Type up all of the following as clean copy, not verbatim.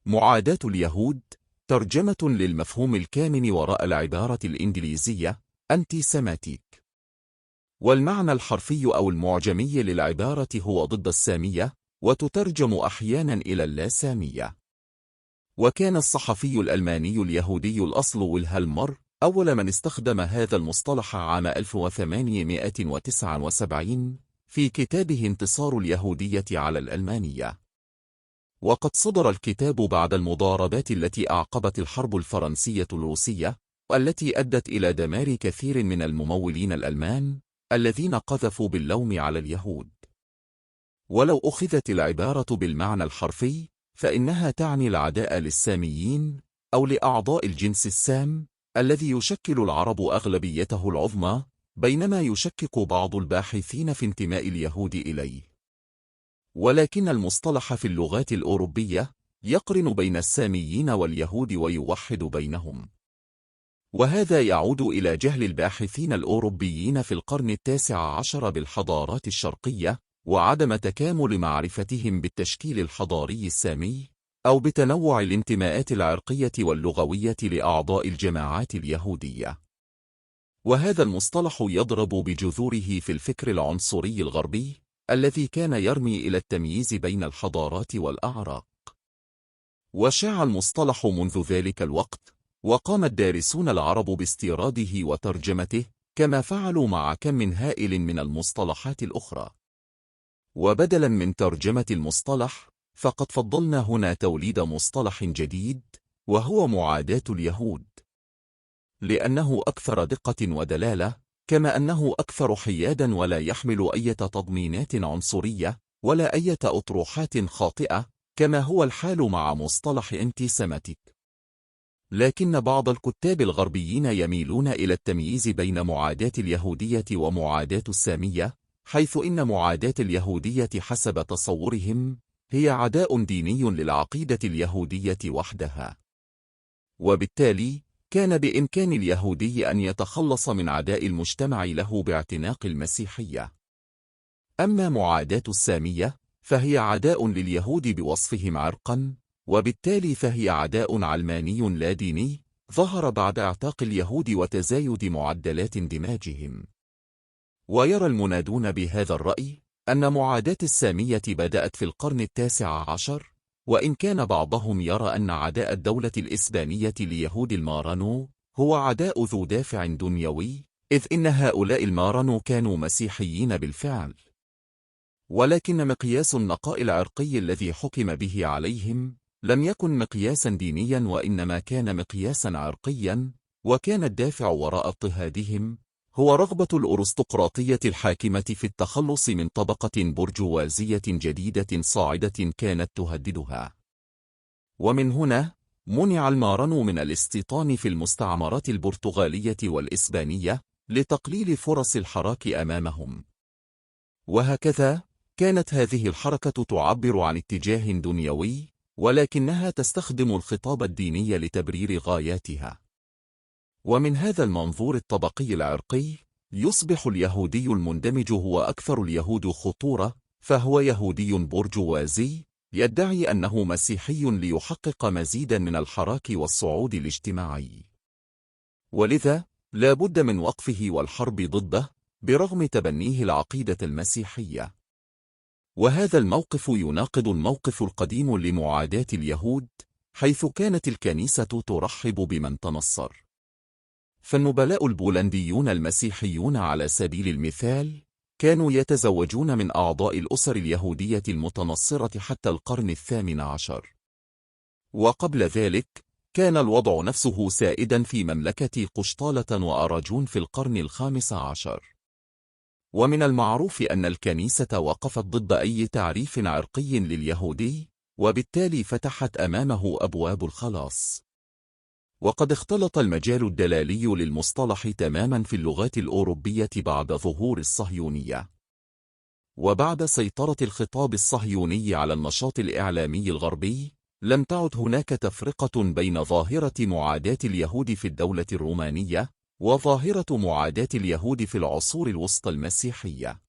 معاداة اليهود ترجمة للمفهوم الكامن وراء العبارة الإنجليزية anti-Semitic، والمعنى الحرفي أو المعجمي للعبارة هو ضد السامية، وتترجم أحيانا إلى اللاسامية. وكان الصحفي الألماني اليهودي الأصل ويلهلم أول من استخدم هذا المصطلح عام 1879 في كتابه انتصار اليهودية على الألمانية. وقد صدر الكتاب بعد المضاربات التي أعقبت الحرب الفرنسية الروسية، والتي أدت إلى دمار كثير من الممولين الألمان الذين قذفوا باللوم على اليهود. ولو أخذت العبارة بالمعنى الحرفي فإنها تعني العداء للساميين أو لأعضاء الجنس السام الذي يشكل العرب أغلبيته العظمى، بينما يشكك بعض الباحثين في انتماء اليهود إليه. ولكن المصطلح في اللغات الأوروبية يقرن بين الساميين واليهود ويوحد بينهم، وهذا يعود إلى جهل الباحثين الأوروبيين في القرن التاسع عشر بالحضارات الشرقية، وعدم تكامل معرفتهم بالتشكيل الحضاري السامي، أو بتنوع الانتماءات العرقية واللغوية لأعضاء الجماعات اليهودية. وهذا المصطلح يضرب بجذوره في الفكر العنصري الغربي الذي كان يرمي إلى التمييز بين الحضارات والأعراق. وشاع المصطلح منذ ذلك الوقت، وقام الدارسون العرب باستيراده وترجمته كما فعلوا مع كم هائل من المصطلحات الأخرى. وبدلا من ترجمة المصطلح فقد فضلنا هنا توليد مصطلح جديد، وهو معاداة اليهود، لأنه أكثر دقة ودلالة، كما أنه أكثر حيادا ولا يحمل أي تضمينات عنصرية ولا أي أطروحات خاطئة كما هو الحال مع مصطلح anti-Semitic. لكن بعض الكتاب الغربيين يميلون إلى التمييز بين معاداة اليهودية ومعاداة السامية، حيث إن معاداة اليهودية حسب تصورهم هي عداء ديني للعقيدة اليهودية وحدها، وبالتالي كان بإمكان اليهودي أن يتخلص من عداء المجتمع له باعتناق المسيحية. أما معاداة السامية فهي عداء لليهود بوصفهم عرقا، وبالتالي فهي عداء علماني لا ديني ظهر بعد اعتاق اليهود وتزايد معدلات اندماجهم. ويرى المنادون بهذا الرأي أن معاداة السامية بدأت في القرن التاسع عشر، وإن كان بعضهم يرى أن عداء الدولة الإسبانية ليهود المارانو هو عداء ذو دافع دنيوي، إذ إن هؤلاء المارانو كانوا مسيحيين بالفعل. ولكن مقياس النقاء العرقي الذي حكم به عليهم لم يكن مقياسا دينيا، وإنما كان مقياسا عرقيا، وكان الدافع وراء اضطهادهم هو رغبة الأرستقراطية الحاكمة في التخلص من طبقة برجوازية جديدة صاعدة كانت تهددها. ومن هنا منع المارانو من الاستيطان في المستعمرات البرتغالية والإسبانية لتقليل فرص الحراك أمامهم. وهكذا كانت هذه الحركة تعبر عن اتجاه دنيوي، ولكنها تستخدم الخطاب الديني لتبرير غاياتها. ومن هذا المنظور الطبقي العرقي يصبح اليهودي المندمج هو أكثر اليهود خطورة، فهو يهودي برجوازي يدعي أنه مسيحي ليحقق مزيدا من الحراك والصعود الاجتماعي، ولذا لا بد من وقفه والحرب ضده برغم تبنيه العقيدة المسيحية. وهذا الموقف يناقض الموقف القديم لمعاداة اليهود، حيث كانت الكنيسة ترحب بمن تنصر. فالنبلاء البولنديون المسيحيون على سبيل المثال كانوا يتزوجون من أعضاء الأسر اليهودية المتنصرة حتى القرن الثامن عشر. وقبل ذلك كان الوضع نفسه سائدا في مملكة قشطالة وأراجون في القرن الخامس عشر. ومن المعروف أن الكنيسة وقفت ضد أي تعريف عرقي لليهودي، وبالتالي فتحت أمامه أبواب الخلاص. وقد اختلط المجال الدلالي للمصطلح تماما في اللغات الأوروبية بعد ظهور الصهيونية، وبعد سيطرة الخطاب الصهيوني على النشاط الإعلامي الغربي لم تعد هناك تفرقة بين ظاهرة معاداة اليهود في الدولة الرومانية وظاهرة معاداة اليهود في العصور الوسطى المسيحية.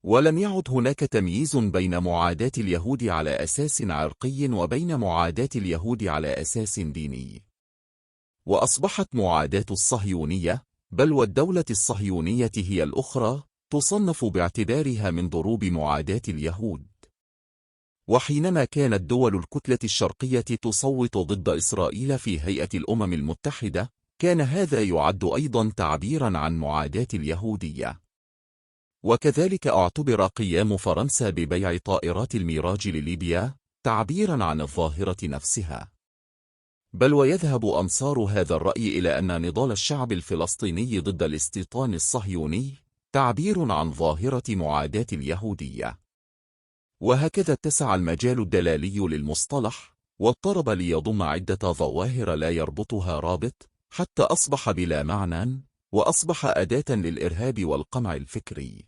ولم يعد هناك تمييز بين معاداة اليهود على أساس عرقي وبين معاداة اليهود على أساس ديني. وأصبحت معاداة الصهيونية، بل والدولة الصهيونية هي الأخرى، تصنف باعتبارها من ضروب معاداة اليهود. وحينما كانت دول الكتلة الشرقية تصوت ضد إسرائيل في هيئة الأمم المتحدة، كان هذا يعد أيضا تعبيرا عن معاداة اليهودية. وكذلك اعتبر قيام فرنسا ببيع طائرات الميراج لليبيا تعبيرا عن الظاهرة نفسها. بل ويذهب أنصار هذا الرأي إلى أن نضال الشعب الفلسطيني ضد الاستيطان الصهيوني تعبير عن ظاهرة معاداة اليهودية. وهكذا اتسع المجال الدلالي للمصطلح، واضطرب ليضم عدة ظواهر لا يربطها رابط، حتى أصبح بلا معنى، وأصبح أداة للإرهاب والقمع الفكري.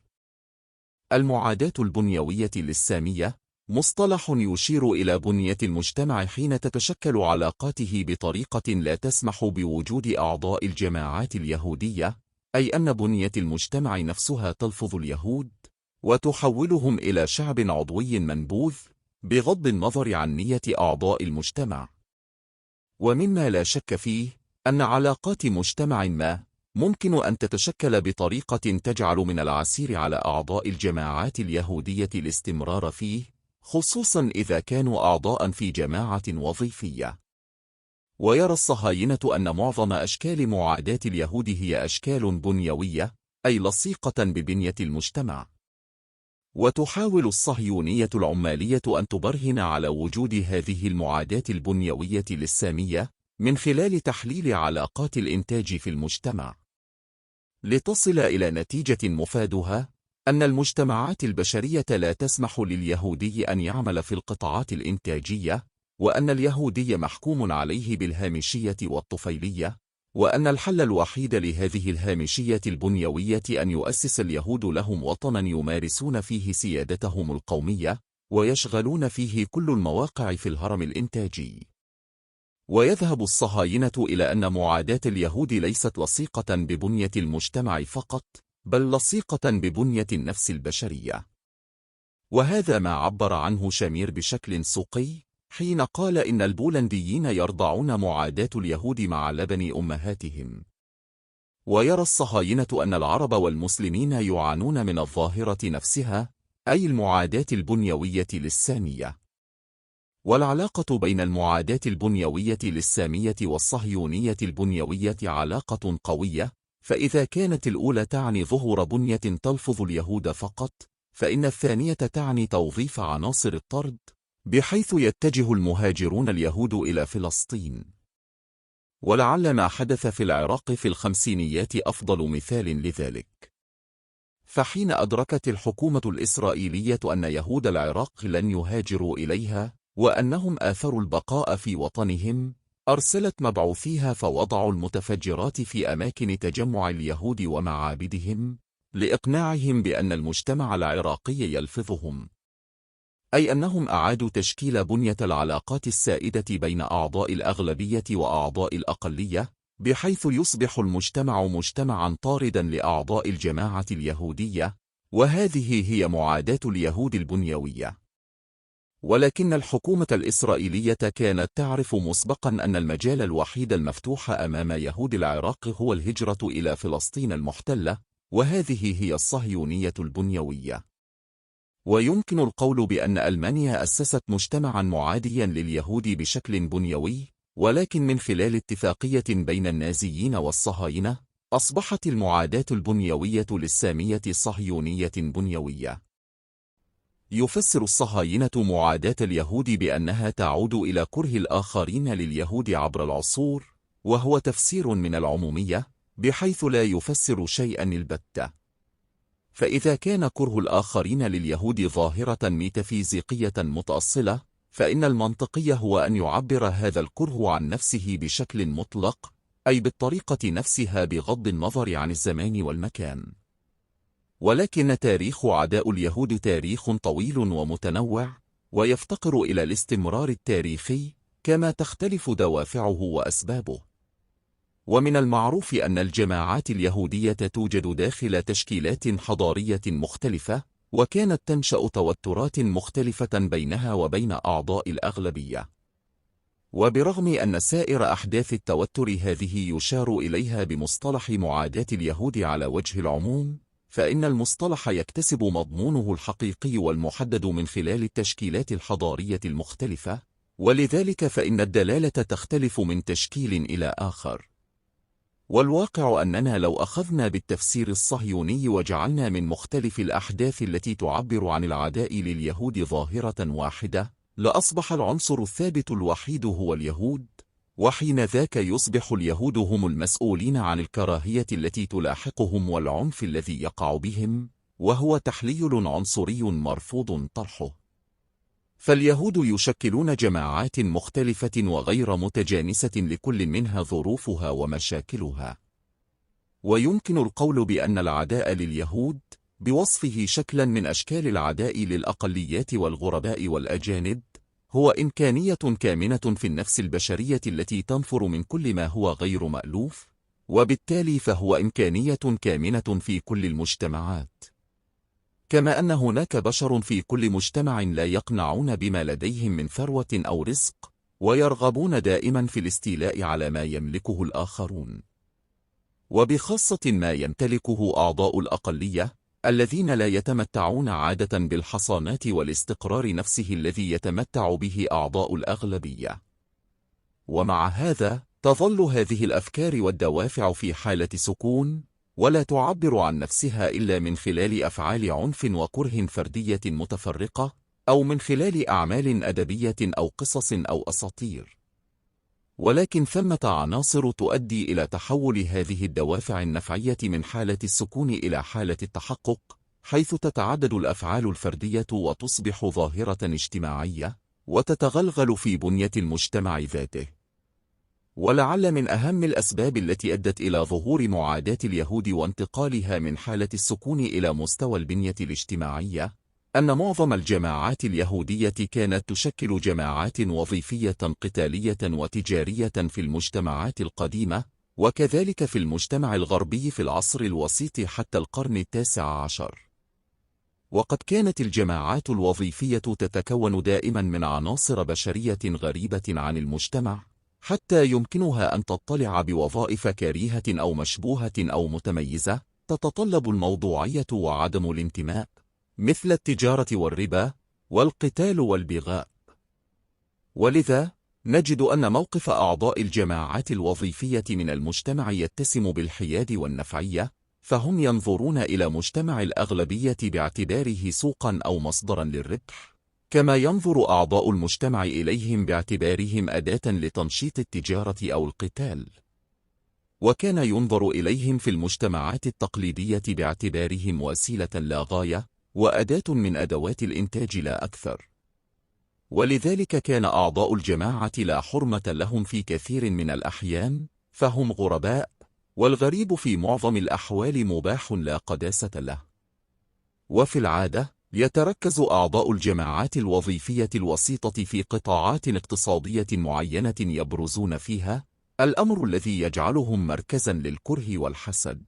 المعاداة البنيوية للسامية مصطلح يشير إلى بنية المجتمع حين تتشكل علاقاته بطريقة لا تسمح بوجود أعضاء الجماعات اليهودية، أي أن بنية المجتمع نفسها تلفظ اليهود وتحولهم إلى شعب عضوي منبوذ بغض النظر عن نية أعضاء المجتمع. ومما لا شك فيه أن علاقات مجتمع ما ممكن أن تتشكل بطريقة تجعل من العسير على أعضاء الجماعات اليهودية الاستمرار فيه، خصوصا إذا كانوا أعضاء في جماعة وظيفية. ويرى الصهاينة أن معظم أشكال معاداة اليهود هي أشكال بنيوية، أي لصيقة ببنية المجتمع. وتحاول الصهيونية العمالية أن تبرهن على وجود هذه المعاداة البنيوية للسامية من خلال تحليل علاقات الإنتاج في المجتمع، لتصل إلى نتيجة مفادها أن المجتمعات البشرية لا تسمح لليهودي أن يعمل في القطاعات الإنتاجية، وأن اليهودي محكوم عليه بالهامشية والطفيلية، وأن الحل الوحيد لهذه الهامشية البنيوية أن يؤسس اليهود لهم وطنا يمارسون فيه سيادتهم القومية، ويشغلون فيه كل المواقع في الهرم الإنتاجي. ويذهب الصهاينة إلى أن معاداة اليهود ليست لصيقة ببنية المجتمع فقط، بل لصيقة ببنية النفس البشرية. وهذا ما عبر عنه شامير بشكل سوقي حين قال إن البولنديين يرضعون معاداة اليهود مع لبن أمهاتهم. ويرى الصهاينة أن العرب والمسلمين يعانون من الظاهرة نفسها، أي المعاداة البنيوية للسامية. والعلاقة بين المعاداة البنيوية للسامية والصهيونية البنيوية علاقة قوية، فإذا كانت الأولى تعني ظهور بنية تلفظ اليهود فقط، فإن الثانية تعني توظيف عناصر الطرد، بحيث يتجه المهاجرون اليهود إلى فلسطين. ولعل ما حدث في العراق في الخمسينيات أفضل مثال لذلك. فحين أدركت الحكومة الإسرائيلية أن يهود العراق لن يهاجروا إليها، وأنهم آثروا البقاء في وطنهم، أرسلت مبعوثيها فوضعوا المتفجرات في أماكن تجمع اليهود ومعابدهم، لإقناعهم بأن المجتمع العراقي يلفظهم، أي أنهم أعادوا تشكيل بنية العلاقات السائدة بين أعضاء الأغلبية وأعضاء الأقلية، بحيث يصبح المجتمع مجتمعا طاردا لأعضاء الجماعة اليهودية، وهذه هي معاداة اليهود البنيوية. ولكن الحكومة الإسرائيلية كانت تعرف مسبقا أن المجال الوحيد المفتوح أمام يهود العراق هو الهجرة إلى فلسطين المحتلة، وهذه هي الصهيونية البنيوية. ويمكن القول بأن ألمانيا أسست مجتمعا معاديا لليهود بشكل بنيوي، ولكن من خلال اتفاقية بين النازيين والصهاينة، أصبحت المعاداة البنيوية للسامية صهيونية بنيوية. يفسر الصهاينة معاداة اليهود بأنها تعود إلى كره الآخرين لليهود عبر العصور، وهو تفسير من العمومية، بحيث لا يفسر شيئا البتة. فإذا كان كره الآخرين لليهود ظاهرة ميتافيزيقية متأصلة، فإن المنطقي هو أن يعبر هذا الكره عن نفسه بشكل مطلق، أي بالطريقة نفسها بغض النظر عن الزمان والمكان. ولكن تاريخ عداء اليهود تاريخ طويل ومتنوع، ويفتقر إلى الاستمرار التاريخي، كما تختلف دوافعه وأسبابه. ومن المعروف أن الجماعات اليهودية توجد داخل تشكيلات حضارية مختلفة، وكانت تنشأ توترات مختلفة بينها وبين أعضاء الأغلبية. وبرغم أن سائر أحداث التوتر هذه يشار إليها بمصطلح معاداة اليهود على وجه العموم، فإن المصطلح يكتسب مضمونه الحقيقي والمحدد من خلال التشكيلات الحضارية المختلفة، ولذلك فإن الدلالة تختلف من تشكيل إلى آخر. والواقع أننا لو أخذنا بالتفسير الصهيوني وجعلنا من مختلف الأحداث التي تعبر عن العداء لليهود ظاهرة واحدة، لأصبح العنصر الثابت الوحيد هو اليهود، وحين ذاك يصبح اليهود هم المسؤولين عن الكراهية التي تلاحقهم والعنف الذي يقع بهم، وهو تحليل عنصري مرفوض طرحه. فاليهود يشكلون جماعات مختلفة وغير متجانسة لكل منها ظروفها ومشاكلها. ويمكن القول بأن العداء لليهود بوصفه شكلا من أشكال العداء للأقليات والغرباء والأجانب هو إمكانية كامنة في النفس البشرية التي تنفر من كل ما هو غير مألوف، وبالتالي فهو إمكانية كامنة في كل المجتمعات. كما أن هناك بشر في كل مجتمع لا يقنعون بما لديهم من ثروة أو رزق، ويرغبون دائما في الاستيلاء على ما يملكه الآخرون، وبخاصة ما يمتلكه أعضاء الأقلية الذين لا يتمتعون عادة بالحصانات والاستقرار نفسه الذي يتمتع به أعضاء الأغلبية. ومع هذا تظل هذه الأفكار والدوافع في حالة سكون، ولا تعبر عن نفسها إلا من خلال أفعال عنف وكره فردية متفرقة، أو من خلال أعمال أدبية أو قصص أو أساطير. ولكن ثمة عناصر تؤدي إلى تحول هذه الدوافع النفعية من حالة السكون إلى حالة التحقق، حيث تتعدد الأفعال الفردية وتصبح ظاهرة اجتماعية، وتتغلغل في بنية المجتمع ذاته. ولعل من أهم الأسباب التي أدت إلى ظهور معاداة اليهود وانتقالها من حالة السكون إلى مستوى البنية الاجتماعية، أن معظم الجماعات اليهودية كانت تشكل جماعات وظيفية قتالية وتجارية في المجتمعات القديمة، وكذلك في المجتمع الغربي في العصر الوسيط حتى القرن التاسع عشر. وقد كانت الجماعات الوظيفية تتكون دائما من عناصر بشرية غريبة عن المجتمع، حتى يمكنها أن تطلع بوظائف كريهة أو مشبوهة أو متميزة تتطلب الموضوعية وعدم الانتماء، مثل التجارة والربا والقتال والبغاء. ولذا نجد أن موقف أعضاء الجماعات الوظيفية من المجتمع يتسم بالحياد والنفعية، فهم ينظرون إلى مجتمع الأغلبية باعتباره سوقا أو مصدرا للربح، كما ينظر أعضاء المجتمع إليهم باعتبارهم أداة لتنشيط التجارة أو القتال. وكان ينظر إليهم في المجتمعات التقليدية باعتبارهم وسيلة لا غاية، وأداة من أدوات الإنتاج لا أكثر. ولذلك كان أعضاء الجماعة لا حرمة لهم في كثير من الأحيان، فهم غرباء، والغريب في معظم الأحوال مباح لا قداسة له. وفي العادة يتركز أعضاء الجماعات الوظيفية الوسيطة في قطاعات اقتصادية معينة يبرزون فيها، الأمر الذي يجعلهم مركزا للكره والحسد.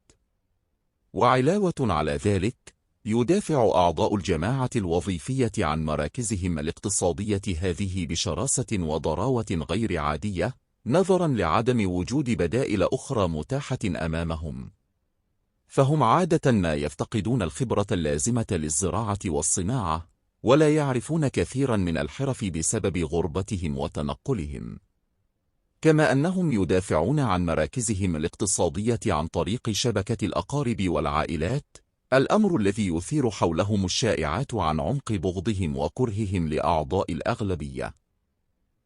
وعلاوة على ذلك يدافع أعضاء الجماعة الوظيفية عن مراكزهم الاقتصادية هذه بشراسة وضراوة غير عادية، نظرا لعدم وجود بدائل أخرى متاحة أمامهم. فهم عادة ما يفتقدون الخبرة اللازمة للزراعة والصناعة، ولا يعرفون كثيرا من الحرف بسبب غربتهم وتنقلهم. كما أنهم يدافعون عن مراكزهم الاقتصادية عن طريق شبكة الأقارب والعائلات، الأمر الذي يثير حولهم الشائعات عن عمق بغضهم وكرههم لأعضاء الأغلبية.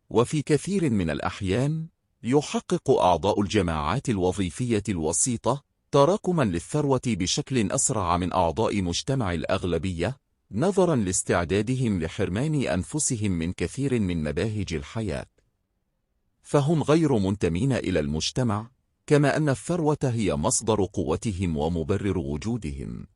وفي كثير من الأحيان يحقق أعضاء الجماعات الوظيفية الوسيطة تراكما للثروة بشكل أسرع من أعضاء مجتمع الأغلبية، نظرا لاستعدادهم لحرمان أنفسهم من كثير من مباهج الحياة. فهم غير منتمين إلى المجتمع، كما أن الثروة هي مصدر قوتهم ومبرر وجودهم.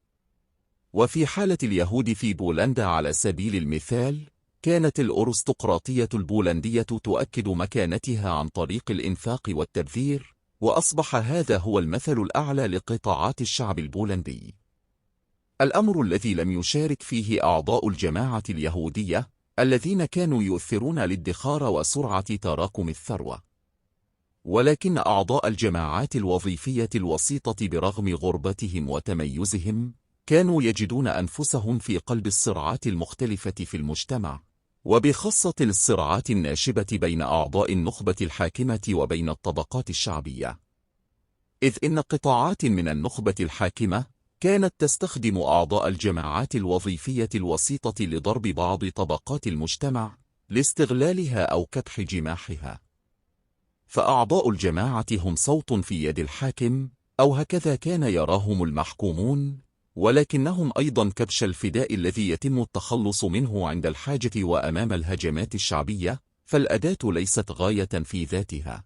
وفي حالة اليهود في بولندا على سبيل المثال، كانت الأرستقراطية البولندية تؤكد مكانتها عن طريق الإنفاق والتبذير، وأصبح هذا هو المثل الأعلى لقطاعات الشعب البولندي. الأمر الذي لم يشارك فيه أعضاء الجماعة اليهودية الذين كانوا يؤثرون الادخار وسرعة تراكم الثروة. ولكن أعضاء الجماعات الوظيفية الوسيطة برغم غربتهم وتميزهم كانوا يجدون أنفسهم في قلب الصراعات المختلفة في المجتمع، وبخاصة الصراعات الناشبة بين أعضاء النخبة الحاكمة وبين الطبقات الشعبية، إذ إن قطاعات من النخبة الحاكمة كانت تستخدم أعضاء الجماعات الوظيفية الوسيطة لضرب بعض طبقات المجتمع لاستغلالها أو كبح جماحها. فأعضاء الجماعة هم صوت في يد الحاكم، أو هكذا كان يراهم المحكومون، ولكنهم أيضا كبش الفداء الذي يتم التخلص منه عند الحاجة وأمام الهجمات الشعبية، فالأداة ليست غاية في ذاتها.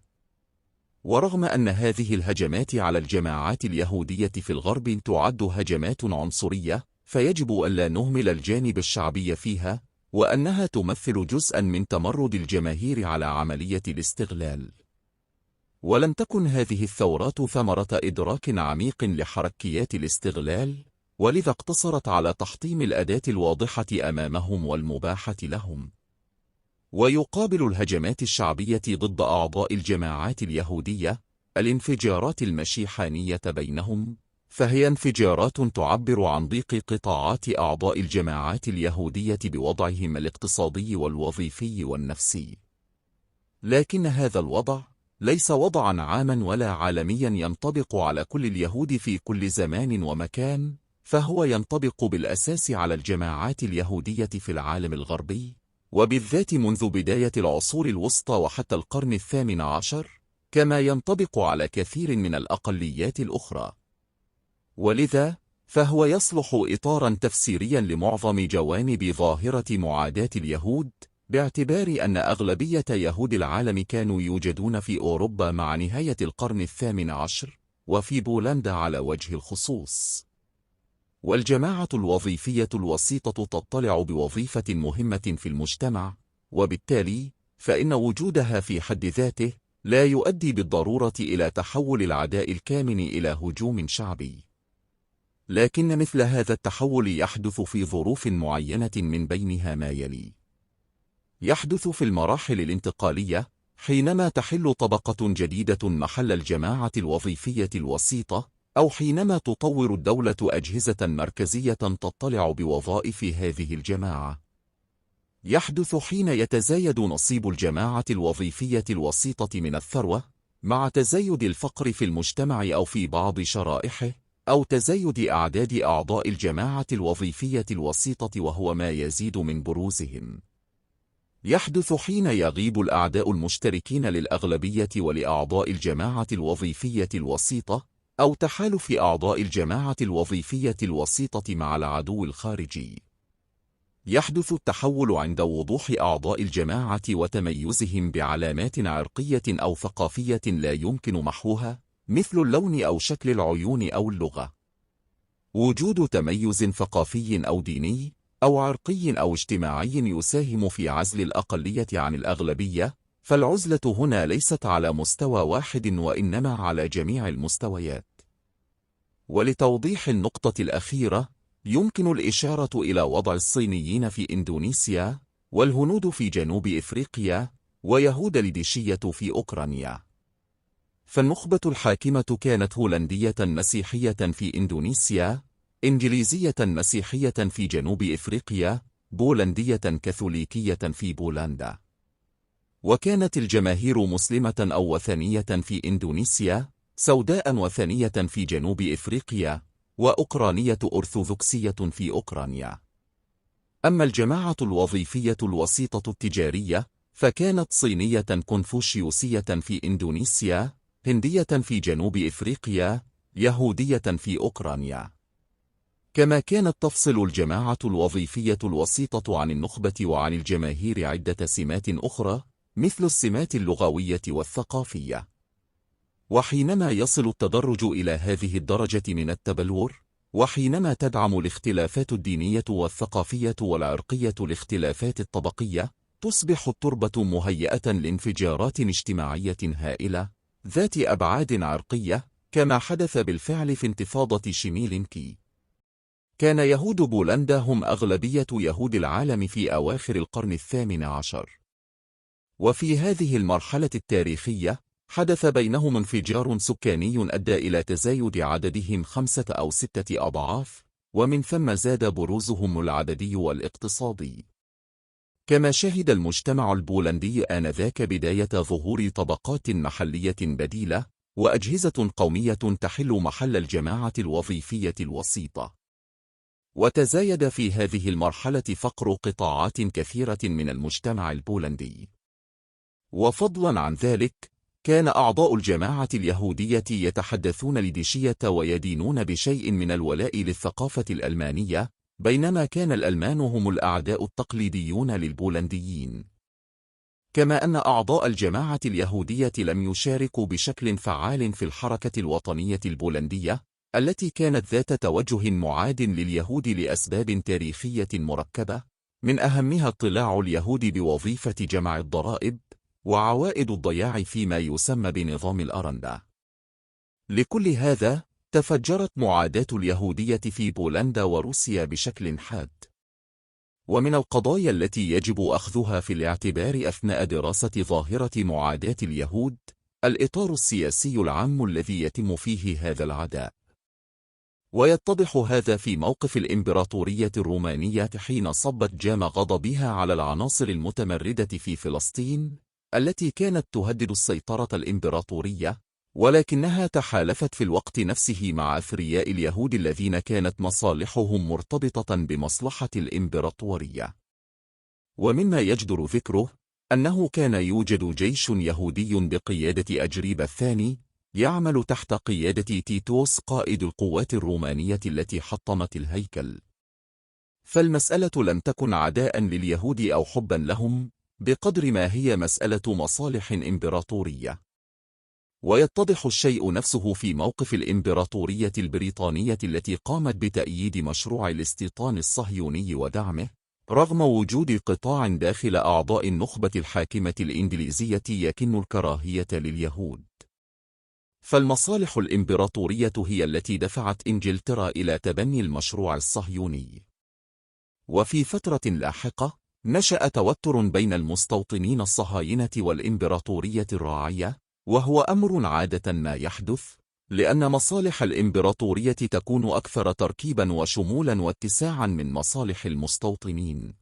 ورغم أن هذه الهجمات على الجماعات اليهودية في الغرب تعد هجمات عنصرية، فيجب ألا نهمل الجانب الشعبي فيها، وأنها تمثل جزءا من تمرد الجماهير على عملية الاستغلال. ولم تكن هذه الثورات ثمرة إدراك عميق لحركيات الاستغلال، ولذا اقتصرت على تحطيم الأداة الواضحة أمامهم والمباحة لهم. ويقابل الهجمات الشعبية ضد أعضاء الجماعات اليهودية الانفجارات المشيحانية بينهم، فهي انفجارات تعبر عن ضيق قطاعات أعضاء الجماعات اليهودية بوضعهم الاقتصادي والوظيفي والنفسي. لكن هذا الوضع ليس وضعا عاما ولا عالميا ينطبق على كل اليهود في كل زمان ومكان، فهو ينطبق بالأساس على الجماعات اليهودية في العالم الغربي، وبالذات منذ بداية العصور الوسطى وحتى القرن ال18، كما ينطبق على كثير من الأقليات الأخرى. ولذا فهو يصلح إطارا تفسيريا لمعظم جوانب ظاهرة معاداة اليهود، باعتبار أن أغلبية يهود العالم كانوا يوجدون في أوروبا مع نهاية القرن ال18، وفي بولندا على وجه الخصوص. والجماعة الوظيفية الوسيطة تطلع بوظيفة مهمة في المجتمع، وبالتالي فإن وجودها في حد ذاته لا يؤدي بالضرورة إلى تحول العداء الكامن إلى هجوم شعبي. لكن مثل هذا التحول يحدث في ظروف معينة، من بينها ما يلي: يحدث في المراحل الانتقالية حينما تحل طبقة جديدة محل الجماعة الوظيفية الوسيطة، أو حينما تطور الدولة أجهزة مركزية تطلع بوظائف هذه الجماعة. يحدث حين يتزايد نصيب الجماعة الوظيفية الوسيطة من الثروة مع تزايد الفقر في المجتمع أو في بعض شرائحه، أو تزايد أعداد أعضاء الجماعة الوظيفية الوسيطة وهو ما يزيد من بروزهم. يحدث حين يغيب الأعداء المشتركين للأغلبية ولأعضاء الجماعة الوظيفية الوسيطة، أو تحالف أعضاء الجماعة الوظيفية الوسيطة مع العدو الخارجي. يحدث التحول عند وضوح أعضاء الجماعة وتميزهم بعلامات عرقية أو ثقافية لا يمكن محوها، مثل اللون أو شكل العيون أو اللغة. وجود تميز ثقافي أو ديني أو عرقي أو اجتماعي يساهم في عزل الأقلية عن الأغلبية، فالعزلة هنا ليست على مستوى واحد وإنما على جميع المستويات. ولتوضيح النقطة الأخيرة يمكن الإشارة إلى وضع الصينيين في إندونيسيا، والهنود في جنوب إفريقيا، ويهود اليديشية في أوكرانيا. فالنخبة الحاكمة كانت هولندية مسيحية في إندونيسيا، إنجليزية مسيحية في جنوب إفريقيا، بولندية كاثوليكية في بولندا. وكانت الجماهير مسلمة أو وثنية في إندونيسيا، سوداء وثنية في جنوب إفريقيا، وأوكرانية أرثوذكسية في أوكرانيا. أما الجماعة الوظيفية الوسيطة التجارية فكانت صينية كونفوشيوسية في إندونيسيا، هندية في جنوب إفريقيا، يهودية في أوكرانيا. كما كانت تفصل الجماعة الوظيفية الوسيطة عن النخبة وعن الجماهير عدة سمات أخرى، مثل السمات اللغوية والثقافية. وحينما يصل التدرج إلى هذه الدرجة من التبلور، وحينما تدعم الاختلافات الدينية والثقافية والعرقية الاختلافات الطبقية، تصبح التربة مهيئة لانفجارات اجتماعية هائلة ذات أبعاد عرقية، كما حدث بالفعل في انتفاضة شيميلينكي. كان يهود بولندا هم أغلبية يهود العالم في أواخر القرن ال18، وفي هذه المرحلة التاريخية حدث بينهم انفجار سكاني أدى إلى تزايد عددهم 5 أو 6 أضعاف، ومن ثم زاد بروزهم العددي والاقتصادي. كما شهد المجتمع البولندي آنذاك بداية ظهور طبقات محلية بديلة وأجهزة قومية تحل محل الجماعة الوظيفية الوسيطة. وتزايد في هذه المرحلة فقر قطاعات كثيرة من المجتمع البولندي. وفضلا عن ذلك، كان أعضاء الجماعة اليهودية يتحدثون اليديشية ويدينون بشيء من الولاء للثقافة الألمانية، بينما كان الألمان هم الأعداء التقليديون للبولنديين. كما أن أعضاء الجماعة اليهودية لم يشاركوا بشكل فعال في الحركة الوطنية البولندية، التي كانت ذات توجه معاد لليهود لأسباب تاريخية مركبة، من أهمها اطلاع اليهود بوظيفة جمع الضرائب وعوائد الضياع فيما يسمى بنظام الأرندا. لكل هذا تفجرت معاداة اليهودية في بولندا وروسيا بشكل حاد. ومن القضايا التي يجب أخذها في الاعتبار أثناء دراسة ظاهرة معاداة اليهود الإطار السياسي العام الذي يتم فيه هذا العداء. ويتضح هذا في موقف الإمبراطورية الرومانية حين صبت جام غضبها على العناصر المتمردة في فلسطين التي كانت تهدد السيطرة الإمبراطورية، ولكنها تحالفت في الوقت نفسه مع أثرياء اليهود الذين كانت مصالحهم مرتبطة بمصلحة الإمبراطورية. ومما يجدر ذكره أنه كان يوجد جيش يهودي بقيادة أجريب الثاني يعمل تحت قيادة تيتوس قائد القوات الرومانية التي حطمت الهيكل. فالمسألة لم تكن عداء لليهود أو حبا لهم بقدر ما هي مسألة مصالح إمبراطورية. ويتضح الشيء نفسه في موقف الإمبراطورية البريطانية التي قامت بتأييد مشروع الاستيطان الصهيوني ودعمه، رغم وجود قطاع داخل أعضاء النخبة الحاكمة الإنجليزية يكن الكراهية لليهود. فالمصالح الإمبراطورية هي التي دفعت إنجلترا إلى تبني المشروع الصهيوني. وفي فترة لاحقة نشأ توتر بين المستوطنين الصهاينة والإمبراطورية الراعية، وهو أمر عادة ما يحدث، لأن مصالح الإمبراطورية تكون أكثر تركيبا وشمولا واتساعا من مصالح المستوطنين.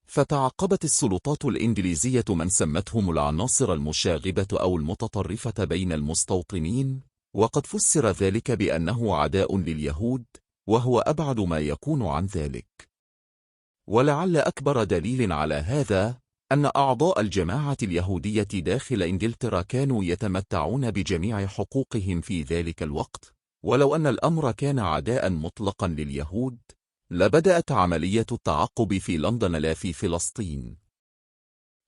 فتعقبت السلطات الإنجليزية من سمتهم العناصر المشاغبة أو المتطرفة بين المستوطنين، وقد فسر ذلك بأنه عداء لليهود، وهو أبعد ما يكون عن ذلك. ولعل أكبر دليل على هذا أن أعضاء الجماعة اليهودية داخل إنجلترا كانوا يتمتعون بجميع حقوقهم في ذلك الوقت، ولو أن الأمر كان عداء مطلقا لليهود لبدأت عملية التعقب في لندن لا في فلسطين.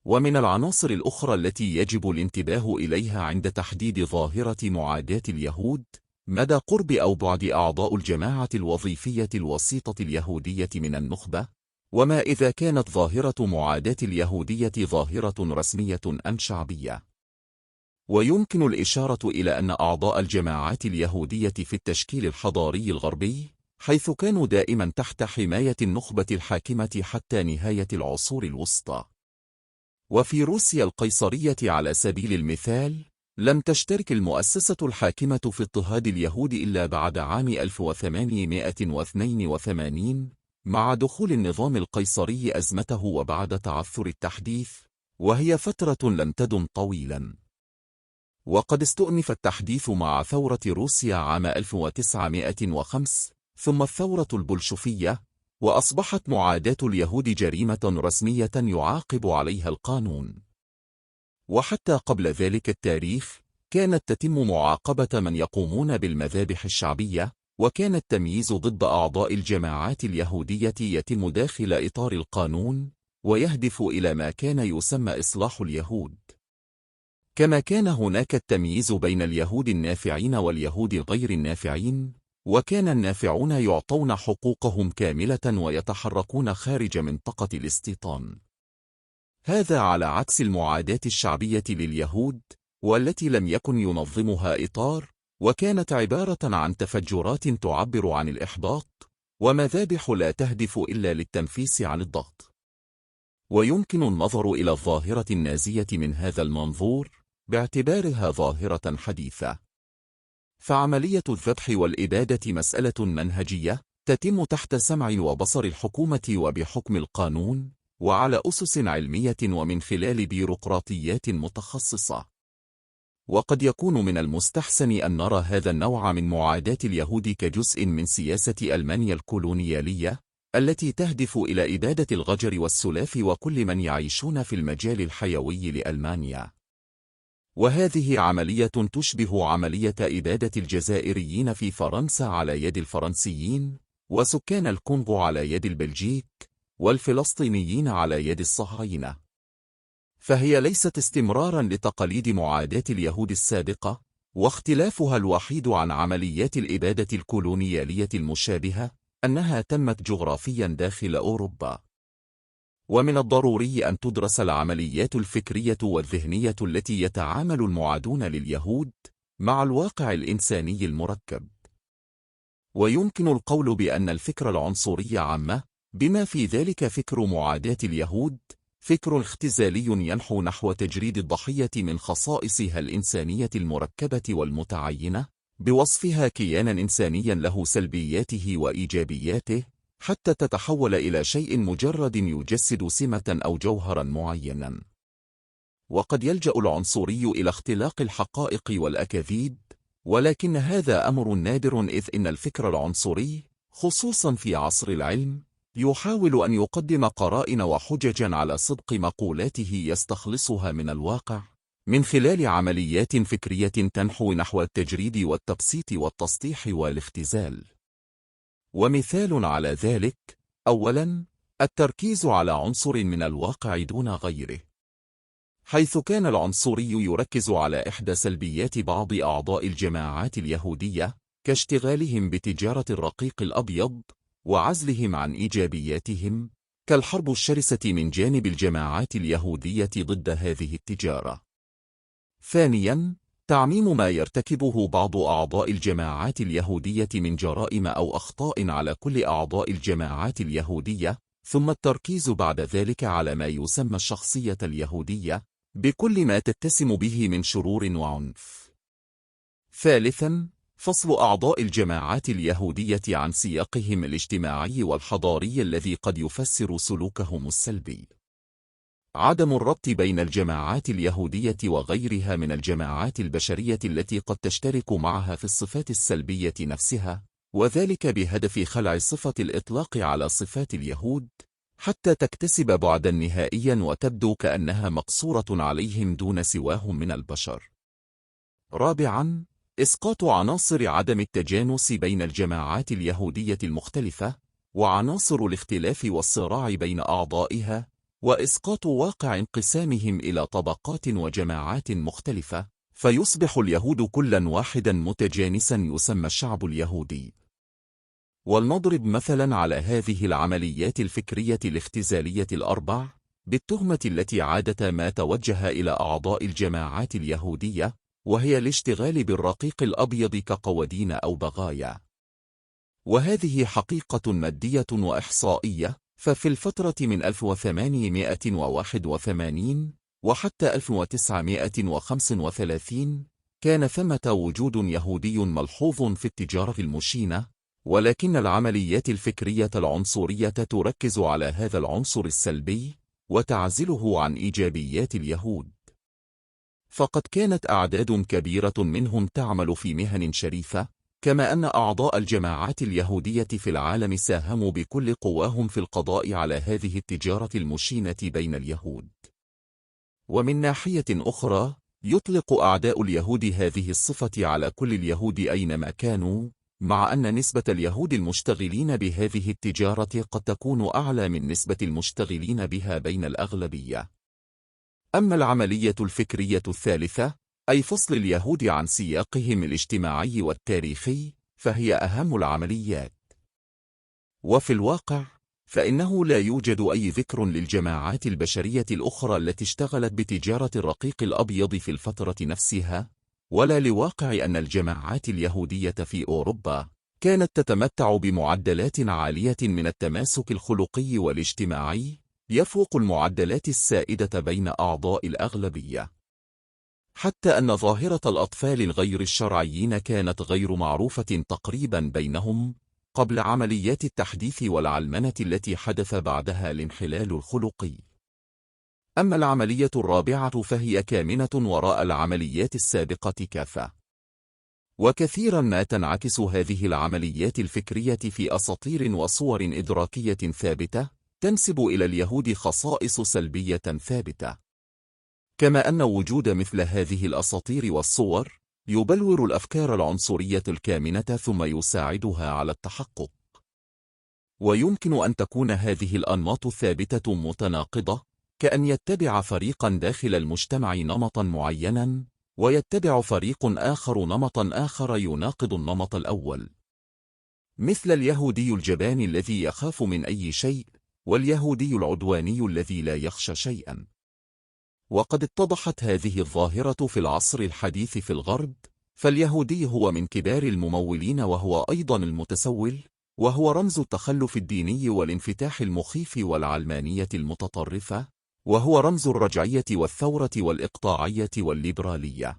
ومن العناصر الأخرى التي يجب الانتباه إليها عند تحديد ظاهرة معاداة اليهود مدى قرب أو بعد أعضاء الجماعة الوظيفية الوسيطة اليهودية من النخبة، وما إذا كانت ظاهرة معاداة اليهودية ظاهرة رسمية أم شعبية. ويمكن الإشارة إلى أن أعضاء الجماعات اليهودية في التشكيل الحضاري الغربي، حيث كانوا دائما تحت حماية النخبة الحاكمة حتى نهاية العصور الوسطى. وفي روسيا القيصرية على سبيل المثال، لم تشترك المؤسسة الحاكمة في اضطهاد اليهود إلا بعد عام 1882 مع دخول النظام القيصري أزمته وبعد تعثر التحديث، وهي فترة لم تدم طويلا. وقد استؤنف التحديث مع ثورة روسيا عام 1905 ثم الثورة البلشفية، وأصبحت معاداة اليهود جريمة رسمية يعاقب عليها القانون. وحتى قبل ذلك التاريخ كانت تتم معاقبة من يقومون بالمذابح الشعبية، وكان التمييز ضد أعضاء الجماعات اليهودية يتم داخل إطار القانون، ويهدف إلى ما كان يسمى إصلاح اليهود. كما كان هناك التمييز بين اليهود النافعين واليهود غير النافعين، وكان النافعون يعطون حقوقهم كاملة ويتحركون خارج منطقة الاستيطان. هذا على عكس المعاداة الشعبية لليهود، والتي لم يكن ينظمها إطار، وكانت عبارة عن تفجرات تعبر عن الإحباط، ومذابح لا تهدف إلا للتنفيس عن الضغط. ويمكن النظر إلى الظاهرة النازية من هذا المنظور باعتبارها ظاهرة حديثة. فعملية الذبح والإبادة مسألة منهجية تتم تحت سمع وبصر الحكومة وبحكم القانون، وعلى أسس علمية ومن خلال بيروقراطيات متخصصة. وقد يكون من المستحسن أن نرى هذا النوع من معاداة اليهود كجزء من سياسة ألمانيا الكولونيالية التي تهدف إلى إبادة الغجر والسلاف وكل من يعيشون في المجال الحيوي لألمانيا. وهذه عملية تشبه عملية إبادة الجزائريين في فرنسا على يد الفرنسيين، وسكان الكونغو على يد البلجيك، والفلسطينيين على يد الصهاينة. فهي ليست استمرارا لتقاليد معاداة اليهود السابقة، واختلافها الوحيد عن عمليات الإبادة الكولونيالية المشابهة أنها تمت جغرافيا داخل أوروبا. ومن الضروري أن تدرس العمليات الفكرية والذهنية التي يتعامل المعادون لليهود مع الواقع الإنساني المركب. ويمكن القول بأن الفكر العنصري عامة، بما في ذلك فكر معاداة اليهود، فكر اختزالي ينحو نحو تجريد الضحية من خصائصها الإنسانية المركبة والمتعينة، بوصفها كيانا إنسانيا له سلبياته وإيجابياته، حتى تتحول إلى شيء مجرد يجسد سمة أو جوهرا معينا. وقد يلجأ العنصري إلى اختلاق الحقائق والأكاذيب، ولكن هذا أمر نادر، إذ إن الفكر العنصري خصوصا في عصر العلم يحاول أن يقدم قرائن وحججا على صدق مقولاته يستخلصها من الواقع من خلال عمليات فكرية تنحو نحو التجريد والتبسيط والتسطيح والاختزال. ومثال على ذلك: أولا، التركيز على عنصر من الواقع دون غيره، حيث كان العنصري يركز على إحدى سلبيات بعض أعضاء الجماعات اليهودية كاشتغالهم بتجارة الرقيق الأبيض وعزلهم عن إيجابياتهم، كالحرب الشرسة من جانب الجماعات اليهودية ضد هذه التجارة. ثانياً، تعميم ما يرتكبه بعض أعضاء الجماعات اليهودية من جرائم أو أخطاء على كل أعضاء الجماعات اليهودية، ثم التركيز بعد ذلك على ما يسمى الشخصية اليهودية بكل ما تتسم به من شرور وعنف. ثالثاً، فصل أعضاء الجماعات اليهودية عن سياقهم الاجتماعي والحضاري الذي قد يفسر سلوكهم السلبي. عدم الربط بين الجماعات اليهودية وغيرها من الجماعات البشرية التي قد تشترك معها في الصفات السلبية نفسها، وذلك بهدف خلع صفة الإطلاق على صفات اليهود حتى تكتسب بعدا نهائيا وتبدو كأنها مقصورة عليهم دون سواهم من البشر. رابعا، إسقاط عناصر عدم التجانس بين الجماعات اليهودية المختلفة وعناصر الاختلاف والصراع بين أعضائها، وإسقاط واقع انقسامهم إلى طبقات وجماعات مختلفة، فيصبح اليهود كلا واحدا متجانسا يسمى الشعب اليهودي. ولنضرب مثلا على هذه العمليات الفكرية الاختزالية الأربع بالتهمة التي عادة ما توجه إلى أعضاء الجماعات اليهودية، وهي الاشتغال بالرقيق الأبيض كقوادين أو بغايا. وهذه حقيقة مادية وإحصائية، ففي الفترة من 1881 وحتى 1935 كان ثمة وجود يهودي ملحوظ في التجارة المشينة، ولكن العمليات الفكرية العنصرية تركز على هذا العنصر السلبي وتعزله عن إيجابيات اليهود. فقد كانت أعداد كبيرة منهم تعمل في مهن شريفة، كما أن أعضاء الجماعات اليهودية في العالم ساهموا بكل قواهم في القضاء على هذه التجارة المشينة بين اليهود. ومن ناحية أخرى، يطلق أعداء اليهود هذه الصفة على كل اليهود أينما كانوا، مع أن نسبة اليهود المشتغلين بهذه التجارة قد تكون أعلى من نسبة المشتغلين بها بين الأغلبية. أما العملية الفكرية الثالثة، أي فصل اليهود عن سياقهم الاجتماعي والتاريخي، فهي أهم العمليات. وفي الواقع، فإنه لا يوجد أي ذكر للجماعات البشرية الأخرى التي اشتغلت بتجارة الرقيق الأبيض في الفترة نفسها، ولا لواقع أن الجماعات اليهودية في أوروبا كانت تتمتع بمعدلات عالية من التماسك الخلقي والاجتماعي، يفوق المعدلات السائدة بين أعضاء الأغلبية. حتى أن ظاهرة الأطفال الغير الشرعيين كانت غير معروفة تقريبا بينهم قبل عمليات التحديث والعلمنة التي حدث بعدها الانحلال الخلقي. أما العملية الرابعة فهي كامنة وراء العمليات السابقة كافة. وكثيرا ما تنعكس هذه العمليات الفكرية في أساطير وصور إدراكية ثابتة تنسب إلى اليهود خصائص سلبية ثابتة. كما أن وجود مثل هذه الأساطير والصور يبلور الأفكار العنصرية الكامنة ثم يساعدها على التحقق. ويمكن أن تكون هذه الأنماط الثابتة متناقضة، كأن يتبع فريقا داخل المجتمع نمطا معينا ويتبع فريق آخر نمطا آخر يناقض النمط الأول، مثل اليهودي الجبان الذي يخاف من أي شيء، واليهودي العدواني الذي لا يخشى شيئا. وقد اتضحت هذه الظاهرة في العصر الحديث في الغرب، فاليهودي هو من كبار الممولين وهو أيضا المتسول، وهو رمز التخلف الديني والانفتاح المخيف والعلمانية المتطرفة، وهو رمز الرجعية والثورة والإقطاعية والليبرالية.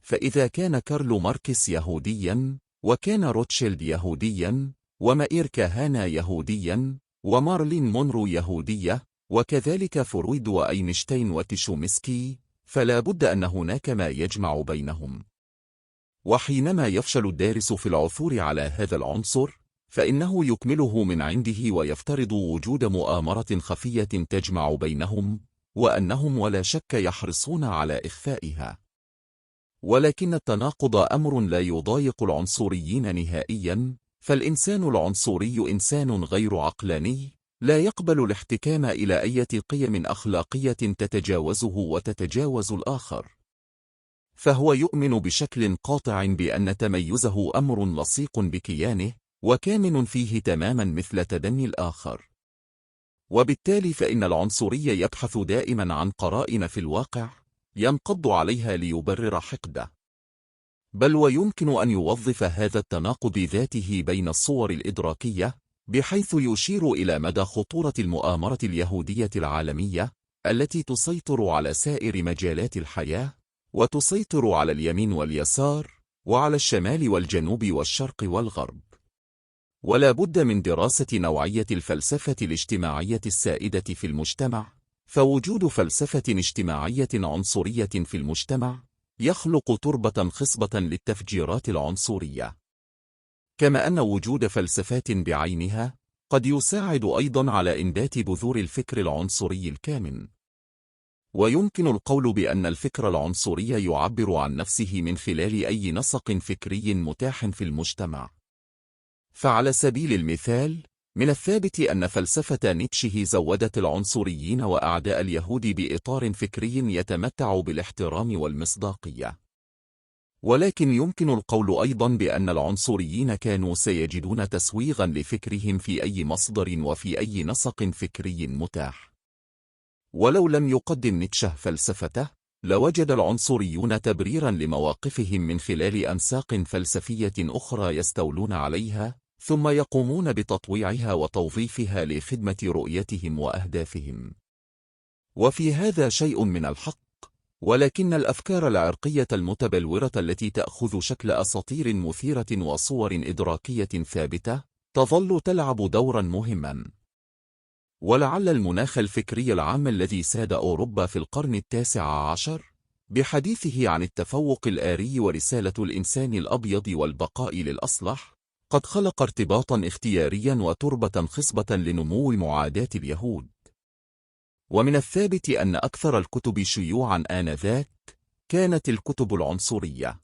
فإذا كان كارل ماركس يهوديا، وكان روتشيلد يهوديا، ومائير كهانا يهوديا، ومارلين مونرو يهودية، وكذلك فرويد وأينشتاين وتشومسكي، فلا بد أن هناك ما يجمع بينهم. وحينما يفشل الدارس في العثور على هذا العنصر، فإنه يكمله من عنده ويفترض وجود مؤامرة خفية تجمع بينهم، وأنهم ولا شك يحرصون على إخفائها. ولكن التناقض أمر لا يضايق العنصريين نهائيا، فالإنسان العنصري إنسان غير عقلاني، لا يقبل الاحتكام إلى أي قيم أخلاقية تتجاوزه وتتجاوز الآخر. فهو يؤمن بشكل قاطع بأن تميزه أمر لصيق بكيانه، وكامن فيه تماما مثل تدني الآخر. وبالتالي فإن العنصري يبحث دائما عن قرائن في الواقع ينقض عليها ليبرر حقده. بل ويمكن أن يوظف هذا التناقض ذاته بين الصور الإدراكية، بحيث يشير إلى مدى خطورة المؤامرة اليهودية العالمية التي تسيطر على سائر مجالات الحياة، وتسيطر على اليمين واليسار، وعلى الشمال والجنوب والشرق والغرب. ولا بد من دراسة نوعية الفلسفة الاجتماعية السائدة في المجتمع، فوجود فلسفة اجتماعية عنصرية في المجتمع يخلق تربة خصبة للتفجيرات العنصرية. كما أن وجود فلسفات بعينها قد يساعد أيضا على إنبات بذور الفكر العنصري الكامن. ويمكن القول بأن الفكر العنصري يعبر عن نفسه من خلال أي نسق فكري متاح في المجتمع. فعلى سبيل المثال، من الثابت أن فلسفة نيتشه زودت العنصريين وأعداء اليهود بإطار فكري يتمتع بالاحترام والمصداقية. ولكن يمكن القول أيضا بأن العنصريين كانوا سيجدون تسويغا لفكرهم في أي مصدر وفي أي نسق فكري متاح. ولو لم يقدم نيتشه فلسفته، لوجد العنصريون تبريرا لمواقفهم من خلال أنساق فلسفية أخرى يستولون عليها، ثم يقومون بتطويعها وتوظيفها لخدمة رؤيتهم وأهدافهم. وفي هذا شيء من الحق، ولكن الأفكار العرقية المتبلورة التي تأخذ شكل أساطير مثيرة وصور إدراكية ثابتة تظل تلعب دورا مهما. ولعل المناخ الفكري العام الذي ساد أوروبا في القرن ال19 بحديثه عن التفوق الآري ورسالة الإنسان الأبيض والبقاء للأصلح قد خلق ارتباطا اختياريا وتربة خصبة لنمو معاداة اليهود. ومن الثابت أن أكثر الكتب شيوعا آنذاك كانت الكتب العنصرية.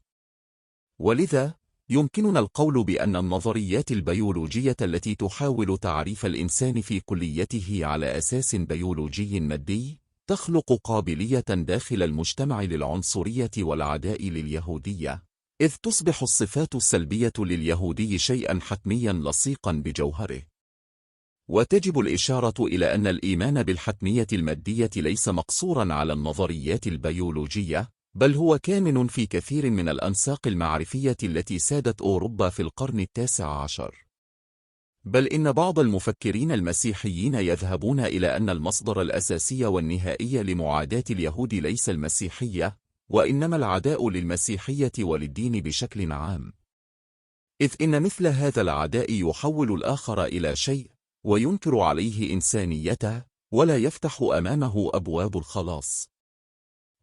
ولذا يمكننا القول بأن النظريات البيولوجية التي تحاول تعريف الإنسان في كليته على أساس بيولوجي مادي تخلق قابلية داخل المجتمع للعنصرية والعداء لليهودية، إذ تصبح الصفات السلبية لليهودي شيئا حتميا لصيقا بجوهره. وتجب الإشارة إلى أن الإيمان بالحتمية المادية ليس مقصورا على النظريات البيولوجية، بل هو كامن في كثير من الأنساق المعرفية التي سادت أوروبا في القرن التاسع عشر. بل إن بعض المفكرين المسيحيين يذهبون إلى أن المصدر الأساسي والنهائي لمعاداة اليهود ليس المسيحية، وإنما العداء للمسيحية وللدين بشكل عام، إذ إن مثل هذا العداء يحول الآخر إلى شيء وينكر عليه إنسانيته ولا يفتح أمامه أبواب الخلاص.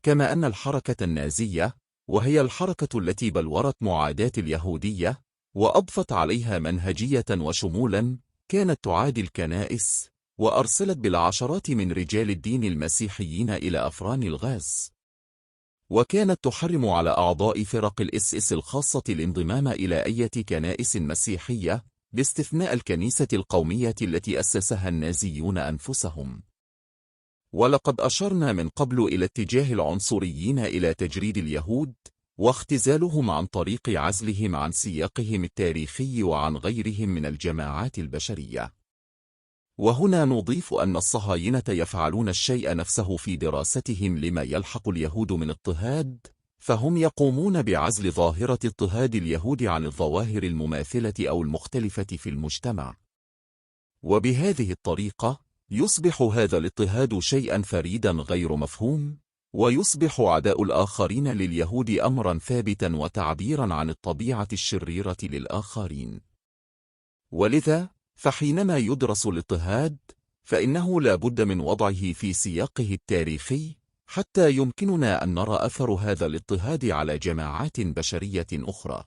كما أن الحركة النازية، وهي الحركة التي بلورت معاداة اليهودية وأضفت عليها منهجية وشمولا، كانت تعادي الكنائس، وأرسلت بالعشرات من رجال الدين المسيحيين إلى أفران الغاز، وكانت تحرم على أعضاء فرق الإس الخاصة الانضمام إلى أي كنائس مسيحية، باستثناء الكنيسة القومية التي أسسها النازيون أنفسهم. ولقد أشرنا من قبل إلى اتجاه العنصريين إلى تجريد اليهود واختزالهم عن طريق عزلهم عن سياقهم التاريخي وعن غيرهم من الجماعات البشرية. وهنا نضيف أن الصهاينة يفعلون الشيء نفسه في دراستهم لما يلحق اليهود من اضطهاد، فهم يقومون بعزل ظاهرة اضطهاد اليهود عن الظواهر المماثلة أو المختلفة في المجتمع. وبهذه الطريقة يصبح هذا الاضطهاد شيئا فريدا غير مفهوم، ويصبح عداء الآخرين لليهود أمرا ثابتا وتعبيرا عن الطبيعة الشريرة للآخرين. ولذا فحينما يدرس الاضطهاد فإنه لا بد من وضعه في سياقه التاريخي حتى يمكننا أن نرى أثر هذا الاضطهاد على جماعات بشرية أخرى.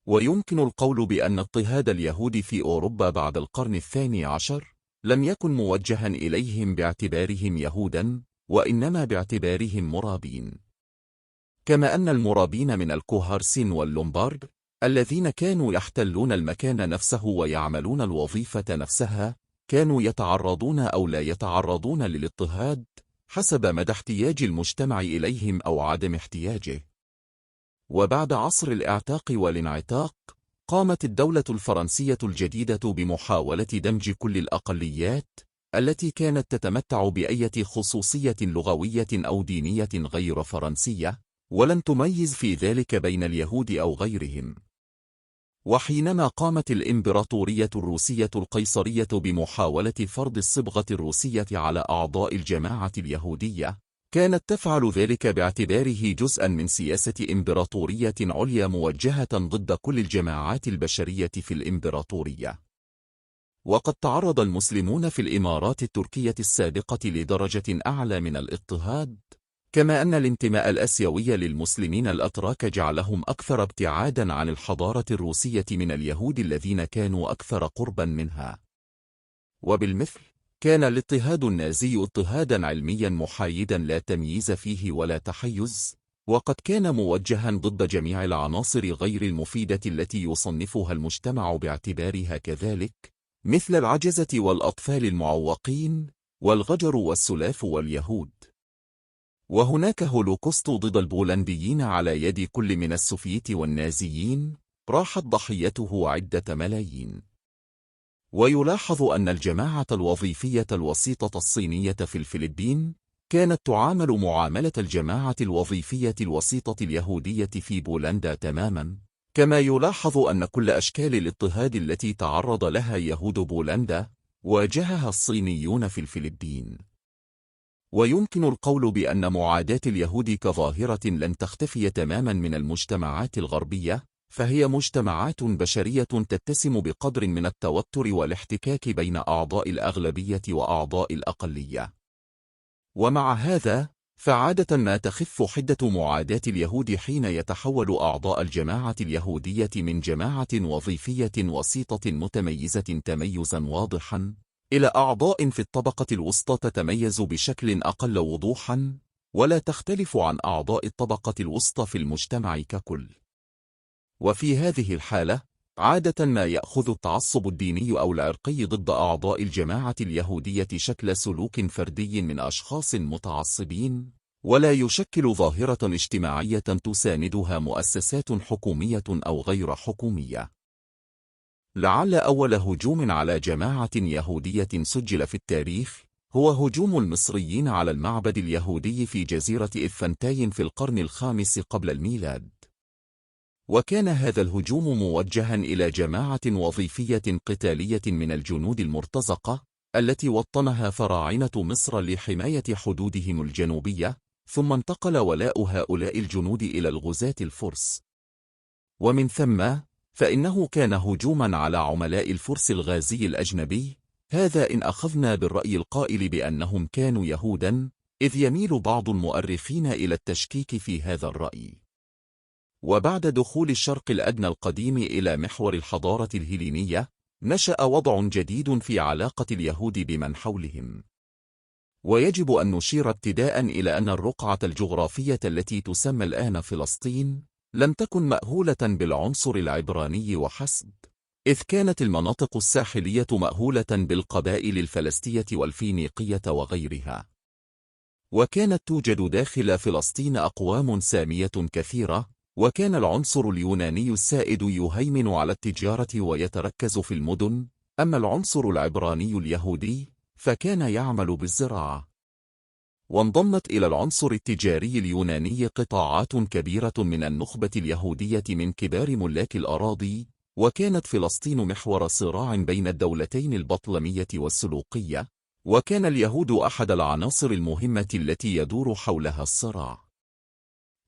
ويمكن القول بأن اضطهاد اليهود في أوروبا بعد القرن الثاني عشر لم يكن موجها إليهم باعتبارهم يهودا، وإنما باعتبارهم مرابين. كما أن المرابين من الكوهارسين واللومبارد الذين كانوا يحتلون المكان نفسه ويعملون الوظيفة نفسها كانوا يتعرضون أو لا يتعرضون للاضطهاد حسب مدى احتياج المجتمع إليهم أو عدم احتياجه. وبعد عصر الاعتاق والانعتاق قامت الدولة الفرنسية الجديدة بمحاولة دمج كل الأقليات التي كانت تتمتع بأية خصوصية لغوية أو دينية غير فرنسية، ولن تميز في ذلك بين اليهود أو غيرهم. وحينما قامت الإمبراطورية الروسية القيصرية بمحاولة فرض الصبغة الروسية على أعضاء الجماعة اليهودية، كانت تفعل ذلك باعتباره جزءا من سياسة إمبراطورية عليا موجهة ضد كل الجماعات البشرية في الإمبراطورية. وقد تعرض المسلمون في الإمارات التركية السابقة لدرجة أعلى من الاضطهاد، كما أن الانتماء الآسيوي للمسلمين الأتراك جعلهم أكثر ابتعادا عن الحضارة الروسية من اليهود الذين كانوا أكثر قربا منها. وبالمثل كان الاضطهاد النازي اضطهادا علميا محايدا لا تمييز فيه ولا تحيز، وقد كان موجها ضد جميع العناصر غير المفيدة التي يصنفها المجتمع باعتبارها كذلك، مثل العجزة والأطفال المعوقين والغجر والسلاف واليهود. وهناك هولوكوست ضد البولنديين على يد كل من السوفييت والنازيين راحت ضحيته عدة ملايين. ويلاحظ أن الجماعة الوظيفية الوسيطة الصينية في الفلبين كانت تعامل معاملة الجماعة الوظيفية الوسيطة اليهودية في بولندا تماما، كما يلاحظ أن كل أشكال الاضطهاد التي تعرض لها يهود بولندا واجهها الصينيون في الفلبين. ويمكن القول بأن معاداة اليهود كظاهرة لن تختفي تماما من المجتمعات الغربية، فهي مجتمعات بشرية تتسم بقدر من التوتر والاحتكاك بين أعضاء الأغلبية وأعضاء الأقلية. ومع هذا فعادة ما تخف حدة معاداة اليهود حين يتحول أعضاء الجماعة اليهودية من جماعة وظيفية وسيطة متميزة تميزا واضحا إلى أعضاء في الطبقة الوسطى تتميز بشكل أقل وضوحا ولا تختلف عن أعضاء الطبقة الوسطى في المجتمع ككل. وفي هذه الحالة عادة ما يأخذ التعصب الديني أو العرقي ضد أعضاء الجماعة اليهودية شكل سلوك فردي من أشخاص متعصبين، ولا يشكل ظاهرة اجتماعية تساندها مؤسسات حكومية أو غير حكومية. لعل أول هجوم على جماعة يهودية سجل في التاريخ هو هجوم المصريين على المعبد اليهودي في جزيرة إفنتاين في القرن الخامس قبل الميلاد. وكان هذا الهجوم موجها إلى جماعة وظيفية قتالية من الجنود المرتزقة التي وطنها فراعنة مصر لحماية حدودهم الجنوبية، ثم انتقل ولاء هؤلاء الجنود إلى الغزاة الفرس. ومن ثم فإنه كان هجوما على عملاء الفرس الغازي الأجنبي، هذا إن أخذنا بالرأي القائل بأنهم كانوا يهودا، إذ يميل بعض المؤرخين إلى التشكيك في هذا الرأي. وبعد دخول الشرق الأدنى القديم إلى محور الحضارة الهيلينية، نشأ وضع جديد في علاقة اليهود بمن حولهم. ويجب أن نشير ابتداء إلى أن الرقعة الجغرافية التي تسمى الآن فلسطين لم تكن مأهولة بالعنصر العبراني وحسب، إذ كانت المناطق الساحلية مأهولة بالقبائل الفلسطية والفينيقية وغيرها. وكانت توجد داخل فلسطين أقوام سامية كثيرة، وكان العنصر اليوناني السائد يهيمن على التجارة ويتركز في المدن، أما العنصر العبراني اليهودي فكان يعمل بالزراعة. وانضمت إلى العنصر التجاري اليوناني قطاعات كبيرة من النخبة اليهودية من كبار ملاك الأراضي، وكانت فلسطين محور صراع بين الدولتين البطلمية والسلوقية، وكان اليهود أحد العناصر المهمة التي يدور حولها الصراع.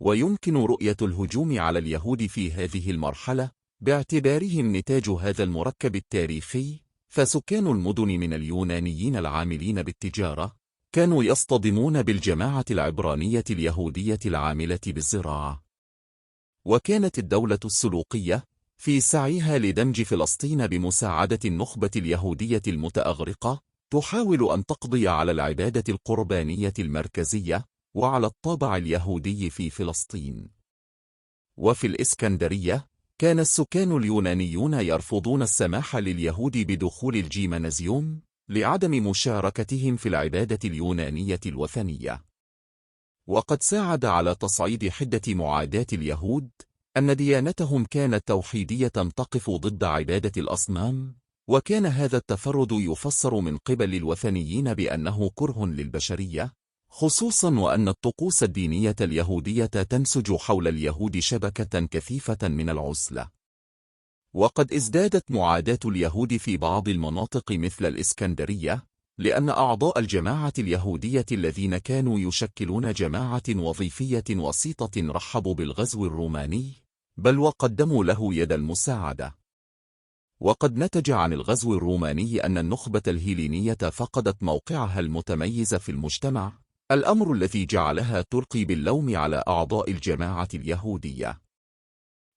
ويمكن رؤية الهجوم على اليهود في هذه المرحلة باعتبارهم نتاج هذا المركب التاريخي، فسكان المدن من اليونانيين العاملين بالتجارة كانوا يصطدمون بالجماعة العبرانية اليهودية العاملة بالزراعة. وكانت الدولة السلوقية في سعيها لدمج فلسطين بمساعدة النخبة اليهودية المتأغرقة تحاول أن تقضي على العبادة القربانية المركزية وعلى الطابع اليهودي في فلسطين. وفي الإسكندرية كان السكان اليونانيون يرفضون السماح لليهود بدخول الجيمنازيوم لعدم مشاركتهم في العبادة اليونانية الوثنية. وقد ساعد على تصعيد حدة معاداة اليهود أن ديانتهم كانت توحيدية تقف ضد عبادة الأصنام، وكان هذا التفرد يفسر من قبل الوثنيين بأنه كره للبشرية، خصوصا وأن الطقوس الدينية اليهودية تنسج حول اليهود شبكة كثيفة من العزلة. وقد ازدادت معاداة اليهود في بعض المناطق مثل الإسكندرية، لأن أعضاء الجماعة اليهودية الذين كانوا يشكلون جماعة وظيفية وسيطة رحبوا بالغزو الروماني، بل وقدموا له يد المساعدة. وقد نتج عن الغزو الروماني أن النخبة الهيلينية فقدت موقعها المتميز في المجتمع، الأمر الذي جعلها تلقي باللوم على أعضاء الجماعة اليهودية.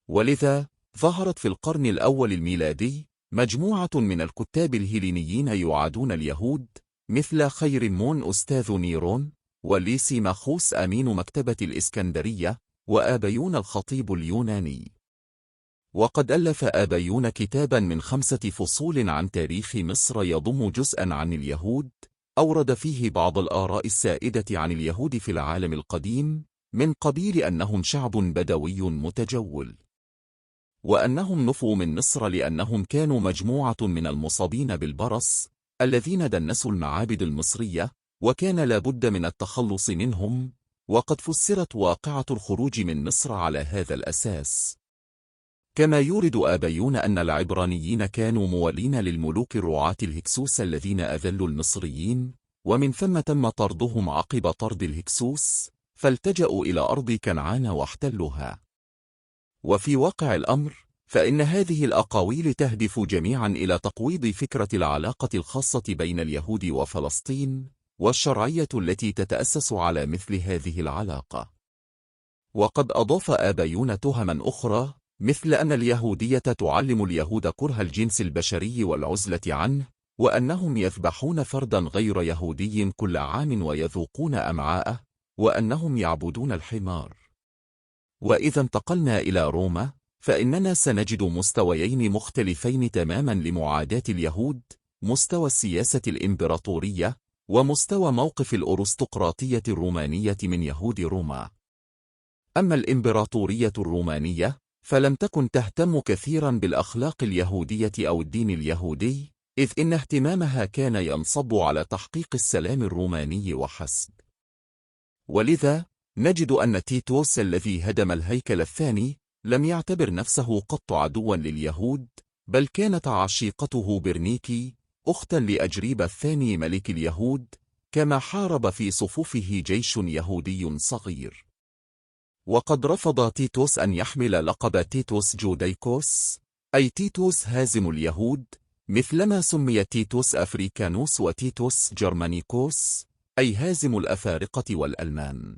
ولذا ظهرت في القرن الأول الميلادي مجموعة من الكتاب الهيلينيين يعادون اليهود، مثل خيرمون أستاذ نيرون، وليسيماخوس أمين مكتبة الإسكندرية، وآبيون الخطيب اليوناني. وقد ألف آبيون كتابا من 5 فصول عن تاريخ مصر يضم جزءا عن اليهود، أورد فيه بعض الآراء السائدة عن اليهود في العالم القديم، من قبيل أنهم شعب بدوي متجول، وأنهم نفوا من مصر لأنهم كانوا مجموعة من المصابين بالبرص الذين دنسوا المعابد المصرية، وكان لابد من التخلص منهم. وقد فسرت واقعة الخروج من مصر على هذا الأساس. كما يورد آبيون أن العبرانيين كانوا موالين للملوك الرعاة الهكسوس الذين أذلوا المصريين، ومن ثم تم طردهم عقب طرد الهكسوس، فالتجأوا إلى أرض كنعان واحتلوها. وفي واقع الأمر فإن هذه الأقاويل تهدف جميعا إلى تقويض فكرة العلاقة الخاصة بين اليهود وفلسطين، والشرعية التي تتأسس على مثل هذه العلاقة. وقد أضاف آبيون تهما أخرى، مثل أن اليهودية تعلم اليهود كره الجنس البشري والعزلة عنه، وأنهم يذبحون فردا غير يهودي كل عام ويذوقون أمعاءه، وأنهم يعبدون الحمار. وإذا انتقلنا إلى روما فإننا سنجد مستويين مختلفين تماما لمعاداة اليهود، مستوى السياسة الإمبراطورية، ومستوى موقف الأرستقراطية الرومانية من يهود روما. أما الإمبراطورية الرومانية فلم تكن تهتم كثيرا بالأخلاق اليهودية أو الدين اليهودي، إذ إن اهتمامها كان ينصب على تحقيق السلام الروماني وحسب. ولذا نجد أن تيتوس الذي هدم الهيكل الثاني لم يعتبر نفسه قط عدوا لليهود، بل كانت عشيقته برنيكي أختا لأجريب الثاني ملك اليهود، كما حارب في صفوفه جيش يهودي صغير. وقد رفض تيتوس أن يحمل لقب تيتوس جوديكوس، أي تيتوس هازم اليهود، مثلما سمي تيتوس أفريكانوس وتيتوس جرمانيكوس، أي هازم الأفارقة والألمان.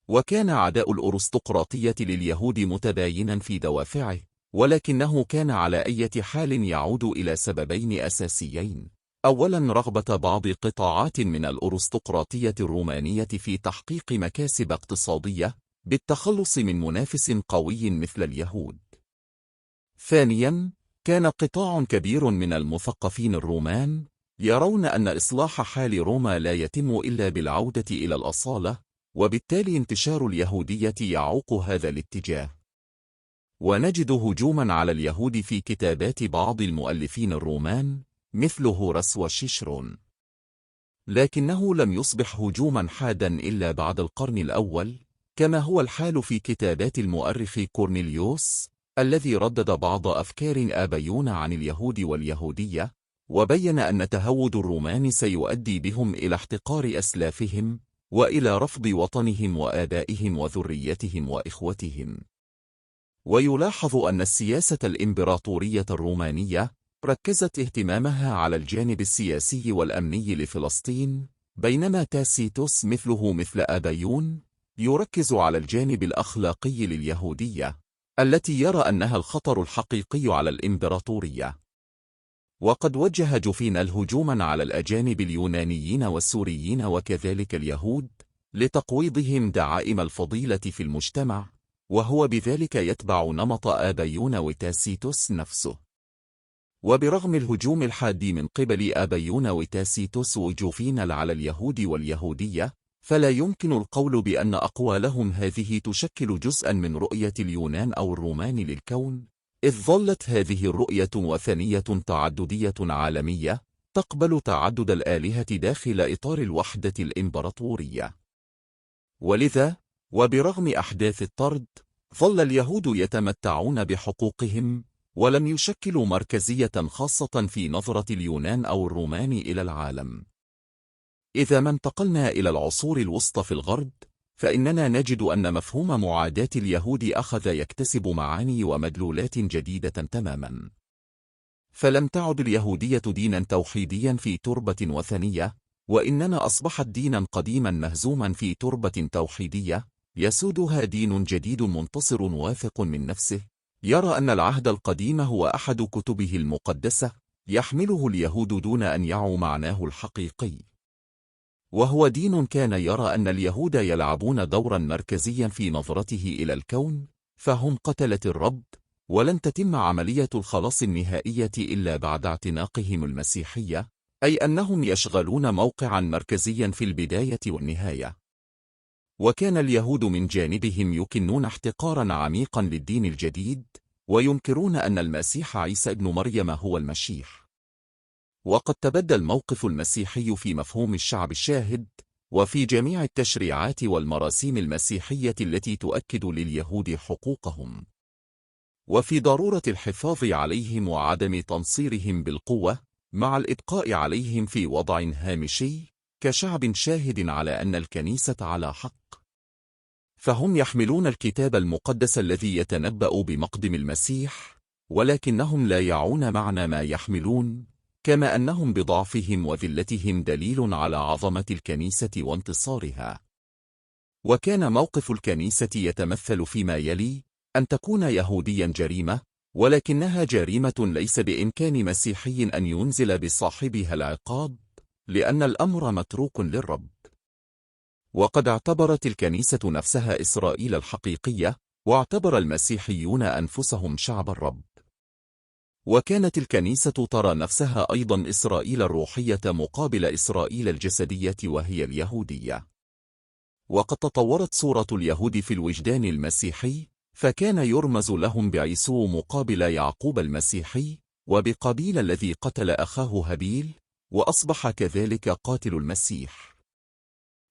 وكان عداء الأرستقراطية لليهود متباينا في دوافعه، ولكنه كان على أي حال يعود إلى سببين أساسيين. أولا، رغبة بعض قطاعات من الأرستقراطية الرومانية في تحقيق مكاسب اقتصادية بالتخلص من منافس قوي مثل اليهود. ثانيا، كان قطاع كبير من المثقفين الرومان يرون أن إصلاح حال روما لا يتم إلا بالعودة إلى الأصالة، وبالتالي انتشار اليهودية يعوق هذا الاتجاه. ونجد هجوما على اليهود في كتابات بعض المؤلفين الرومان مثل هوراس وشيشرون، لكنه لم يصبح هجوما حادا إلا بعد القرن الأول، كما هو الحال في كتابات المؤرخ كورنيليوس الذي ردد بعض أفكار آبيون عن اليهود واليهودية، وبين أن تهود الرومان سيؤدي بهم إلى احتقار أسلافهم وإلى رفض وطنهم وآبائهم وذريتهم وإخوتهم. ويلاحظ أن السياسة الإمبراطورية الرومانية ركزت اهتمامها على الجانب السياسي والأمني لفلسطين، بينما تاسيتوس مثل آبيون يركز على الجانب الأخلاقي لليهودية، التي يرى أنها الخطر الحقيقي على الإمبراطورية. وقد وجه جوفينال هجوما على الأجانب اليونانيين والسوريين وكذلك اليهود لتقويضهم دعائم الفضيلة في المجتمع، وهو بذلك يتبع نمط آبيون وتاسيتوس نفسه. وبرغم الهجوم الحاد من قبل آبيون وتاسيتوس وجوفينال على اليهود واليهودية، فلا يمكن القول بأن أقوالهم هذه تشكل جزءا من رؤية اليونان أو الرومان للكون، إذ ظلت هذه الرؤية وثنية تعددية عالمية تقبل تعدد الآلهة داخل إطار الوحدة الإمبراطورية. ولذا، وبرغم أحداث الطرد، ظل اليهود يتمتعون بحقوقهم، ولم يشكلوا مركزية خاصة في نظرة اليونان أو الرومان إلى العالم. إذا ما انتقلنا إلى العصور الوسطى في الغرب، فإننا نجد أن مفهوم معاداة اليهود أخذ يكتسب معاني ومدلولات جديدة تماما. فلم تعد اليهودية دينا توحيديا في تربة وثنية، وإنما أصبحت دينا قديما مهزوما في تربة توحيدية، يسودها دين جديد منتصر واثق من نفسه، يرى أن العهد القديم هو أحد كتبه المقدسة يحمله اليهود دون أن يعوا معناه الحقيقي. وهو دين كان يرى أن اليهود يلعبون دورا مركزيا في نظرته إلى الكون، فهم قتلة الرب، ولن تتم عملية الخلاص النهائية إلا بعد اعتناقهم المسيحية، أي أنهم يشغلون موقعا مركزيا في البداية والنهاية. وكان اليهود من جانبهم يكنون احتقارا عميقا للدين الجديد، وينكرون أن المسيح عيسى ابن مريم هو المشيح. وقد تبدى الموقف المسيحي في مفهوم الشعب الشاهد، وفي جميع التشريعات والمراسيم المسيحية التي تؤكد لليهود حقوقهم، وفي ضرورة الحفاظ عليهم وعدم تنصيرهم بالقوة، مع الإبقاء عليهم في وضع هامشي كشعب شاهد على أن الكنيسة على حق. فهم يحملون الكتاب المقدس الذي يتنبأ بمقدم المسيح، ولكنهم لا يعون معنى ما يحملون، كما أنهم بضعفهم وذلتهم دليل على عظمة الكنيسة وانتصارها. وكان موقف الكنيسة يتمثل فيما يلي: أن تكون يهوديا جريمة، ولكنها جريمة ليس بإمكان مسيحي أن ينزل بصاحبها العقاب، لأن الأمر متروك للرب. وقد اعتبرت الكنيسة نفسها إسرائيل الحقيقية، واعتبر المسيحيون أنفسهم شعب الرب. وكانت الكنيسة ترى نفسها أيضا إسرائيل الروحية مقابل إسرائيل الجسدية وهي اليهودية. وقد تطورت صورة اليهود في الوجدان المسيحي، فكان يرمز لهم بعيسو مقابل يعقوب المسيحي، وبقابيل الذي قتل أخاه هابيل، وأصبح كذلك قاتل المسيح.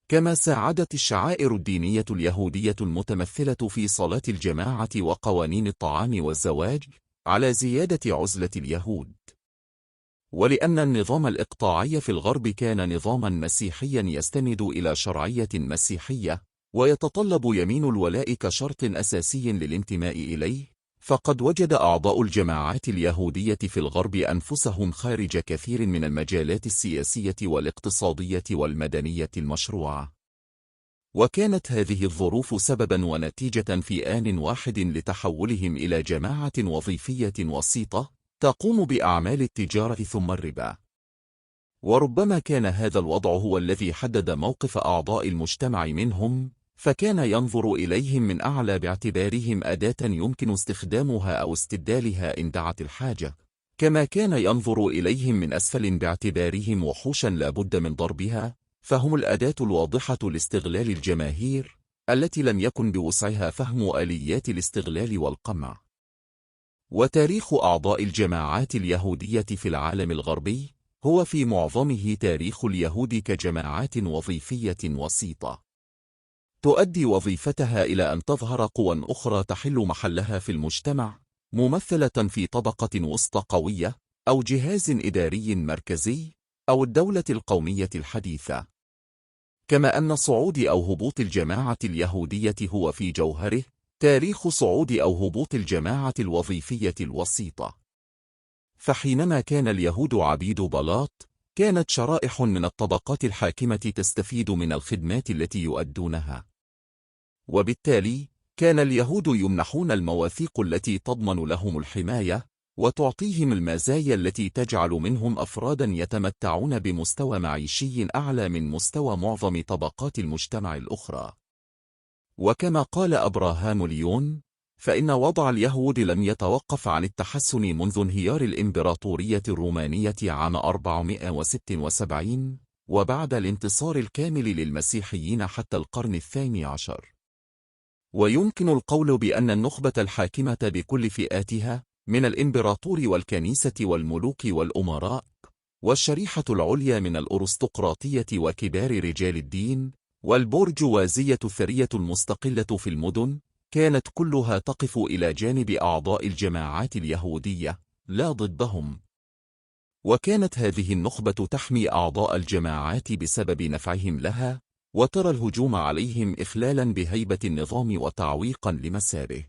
كما ساعدت الشعائر الدينية اليهودية المتمثلة في صلاة الجماعة وقوانين الطعام والزواج على زيادة عزلة اليهود. ولأن النظام الإقطاعي في الغرب كان نظاما مسيحيا يستند إلى شرعية مسيحية، ويتطلب يمين الولاء كشرط أساسي للانتماء إليه، فقد وجد أعضاء الجماعات اليهودية في الغرب أنفسهم خارج كثير من المجالات السياسية والاقتصادية والمدنية المشروعة. وكانت هذه الظروف سببا ونتيجة في آن واحد لتحولهم إلى جماعة وظيفية وسيطة تقوم بأعمال التجارة ثم الربا. وربما كان هذا الوضع هو الذي حدد موقف أعضاء المجتمع منهم، فكان ينظر إليهم من أعلى باعتبارهم أداة يمكن استخدامها أو استبدالها إن دعت الحاجة، كما كان ينظر إليهم من أسفل باعتبارهم وحوشا لا بد من ضربها، فهم الأداة الواضحة لاستغلال الجماهير التي لم يكن بوسعها فهم آليات الاستغلال والقمع. وتاريخ أعضاء الجماعات اليهودية في العالم الغربي هو في معظمه تاريخ اليهود كجماعات وظيفية وسيطة، تؤدي وظيفتها إلى أن تظهر قوى أخرى تحل محلها في المجتمع، ممثلة في طبقة وسطى قوية أو جهاز إداري مركزي أو الدولة القومية الحديثة. كما أن صعود أو هبوط الجماعة اليهودية هو في جوهره تاريخ صعود أو هبوط الجماعة الوظيفية الوسيطة. فحينما كان اليهود عبيد بلاط، كانت شرائح من الطبقات الحاكمة تستفيد من الخدمات التي يؤدونها، وبالتالي كان اليهود يمنحون المواثيق التي تضمن لهم الحماية وتعطيهم المزايا التي تجعل منهم أفرادا يتمتعون بمستوى معيشي أعلى من مستوى معظم طبقات المجتمع الأخرى. وكما قال أبراهام ليون، فإن وضع اليهود لم يتوقف عن التحسن منذ انهيار الإمبراطورية الرومانية عام 476 وبعد الانتصار الكامل للمسيحيين حتى القرن الثاني عشر. ويمكن القول بأن النخبة الحاكمة بكل فئاتها من الإمبراطور والكنيسة والملوك والأمراء والشريحة العليا من الأرستقراطية وكبار رجال الدين والبرجوازية الثرية المستقلة في المدن كانت كلها تقف إلى جانب أعضاء الجماعات اليهودية لا ضدهم. وكانت هذه النخبة تحمي أعضاء الجماعات بسبب نفعهم لها، وترى الهجوم عليهم إخلالا بهيبة النظام وتعويقا لمساره.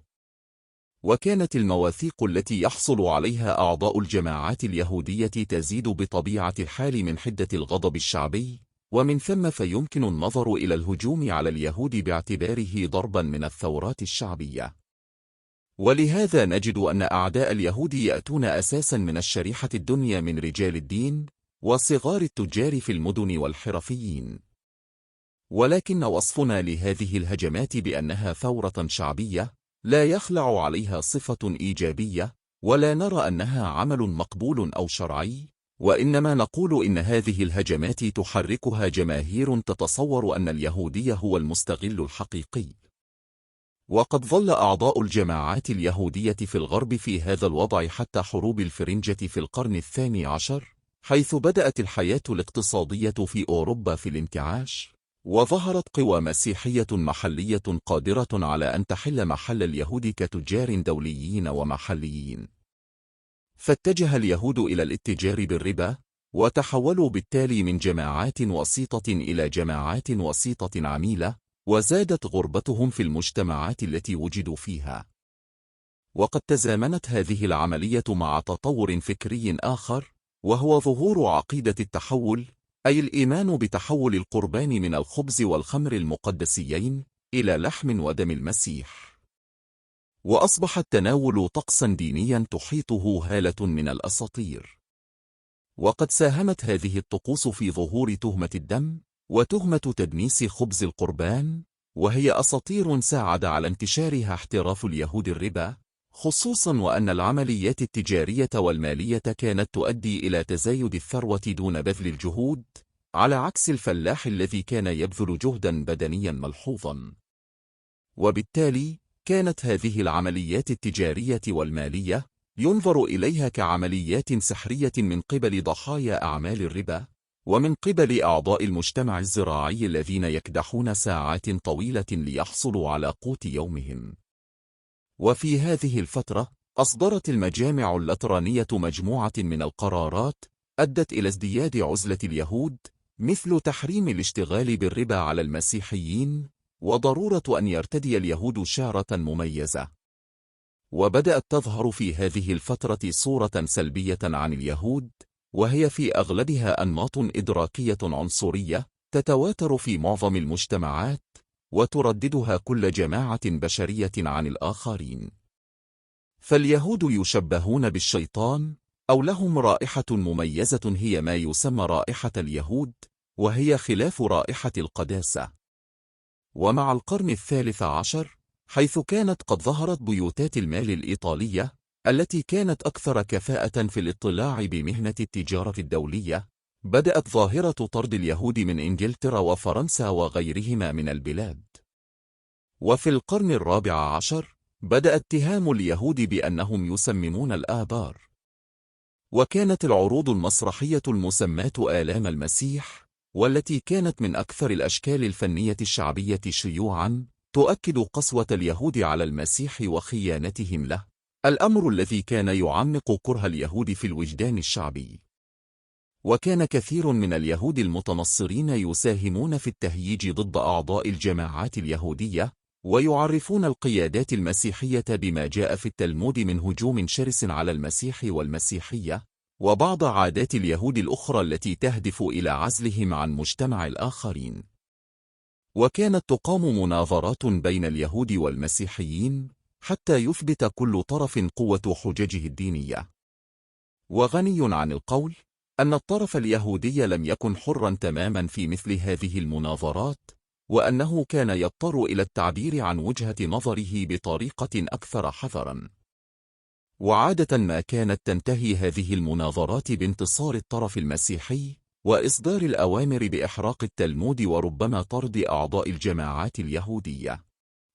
وكانت المواثيق التي يحصل عليها أعضاء الجماعات اليهودية تزيد بطبيعة الحال من حدة الغضب الشعبي، ومن ثم فيمكن النظر إلى الهجوم على اليهود باعتباره ضربا من الثورات الشعبية. ولهذا نجد أن أعداء اليهود يأتون أساسا من الشريحة الدنيا من رجال الدين وصغار التجار في المدن والحرفيين. ولكن وصفنا لهذه الهجمات بأنها ثورة شعبية لا يخلع عليها صفة إيجابية، ولا نرى أنها عمل مقبول أو شرعي، وإنما نقول إن هذه الهجمات تحركها جماهير تتصور أن اليهودي هو المستغل الحقيقي. وقد ظل أعضاء الجماعات اليهودية في الغرب في هذا الوضع حتى حروب الفرنجة في القرن الثاني عشر، حيث بدأت الحياة الاقتصادية في أوروبا في الانتعاش، وظهرت قوى مسيحية محلية قادرة على أن تحل محل اليهود كتجار دوليين ومحليين. فاتجه اليهود إلى الاتجار بالربا، وتحولوا بالتالي من جماعات وسيطة إلى جماعات وسيطة عميلة، وزادت غربتهم في المجتمعات التي وجدوا فيها. وقد تزامنت هذه العملية مع تطور فكري آخر، وهو ظهور عقيدة التحول، أي الإيمان بتحول القربان من الخبز والخمر المقدسيين إلى لحم ودم المسيح. وأصبح التناول طقسا دينيا تحيطه هالة من الأساطير. وقد ساهمت هذه الطقوس في ظهور تهمة الدم وتهمة تدنيس خبز القربان، وهي أساطير ساعد على انتشارها احتراف اليهود الربا، خصوصا وأن العمليات التجارية والمالية كانت تؤدي إلى تزايد الثروة دون بذل الجهود، على عكس الفلاح الذي كان يبذل جهدا بدنيا ملحوظا. وبالتالي كانت هذه العمليات التجارية والمالية ينظر إليها كعمليات سحرية من قبل ضحايا أعمال الربا، ومن قبل أعضاء المجتمع الزراعي الذين يكدحون ساعات طويلة ليحصلوا على قوت يومهم. وفي هذه الفترة أصدرت المجامع اللترانية مجموعة من القرارات أدت إلى ازدياد عزلة اليهود، مثل تحريم الاشتغال بالربا على المسيحيين، وضرورة أن يرتدي اليهود شعرة مميزة. وبدأت تظهر في هذه الفترة صورة سلبية عن اليهود، وهي في أغلبها أنماط إدراكية عنصرية تتواتر في معظم المجتمعات، وترددها كل جماعة بشرية عن الآخرين. فاليهود يشبهون بالشيطان، أو لهم رائحة مميزة هي ما يسمى رائحة اليهود، وهي خلاف رائحة القداسة. ومع القرن الثالث عشر، حيث كانت قد ظهرت بيوتات المال الإيطالية التي كانت أكثر كفاءة في الاطلاع بمهنة التجارة الدولية، بدأت ظاهرة طرد اليهود من إنجلترا وفرنسا وغيرهما من البلاد. وفي القرن الرابع عشر بدأ اتهام اليهود بأنهم يسممون الآبار. وكانت العروض المسرحية المسماة آلام المسيح، والتي كانت من أكثر الأشكال الفنية الشعبية شيوعاً، تؤكد قسوة اليهود على المسيح وخيانتهم له، الأمر الذي كان يعمق كره اليهود في الوجدان الشعبي. وكان كثير من اليهود المتنصرين يساهمون في التهييج ضد أعضاء الجماعات اليهودية، ويعرفون القيادات المسيحية بما جاء في التلمود من هجوم شرس على المسيح والمسيحية، وبعض عادات اليهود الأخرى التي تهدف إلى عزلهم عن مجتمع الآخرين. وكانت تقام مناظرات بين اليهود والمسيحيين حتى يثبت كل طرف قوة حججه الدينية. وغني عن القول أن الطرف اليهودي لم يكن حرا تماما في مثل هذه المناظرات، وأنه كان يضطر إلى التعبير عن وجهة نظره بطريقة أكثر حذرا. وعادة ما كانت تنتهي هذه المناظرات بانتصار الطرف المسيحي، وإصدار الأوامر بإحراق التلمود وربما طرد أعضاء الجماعات اليهودية.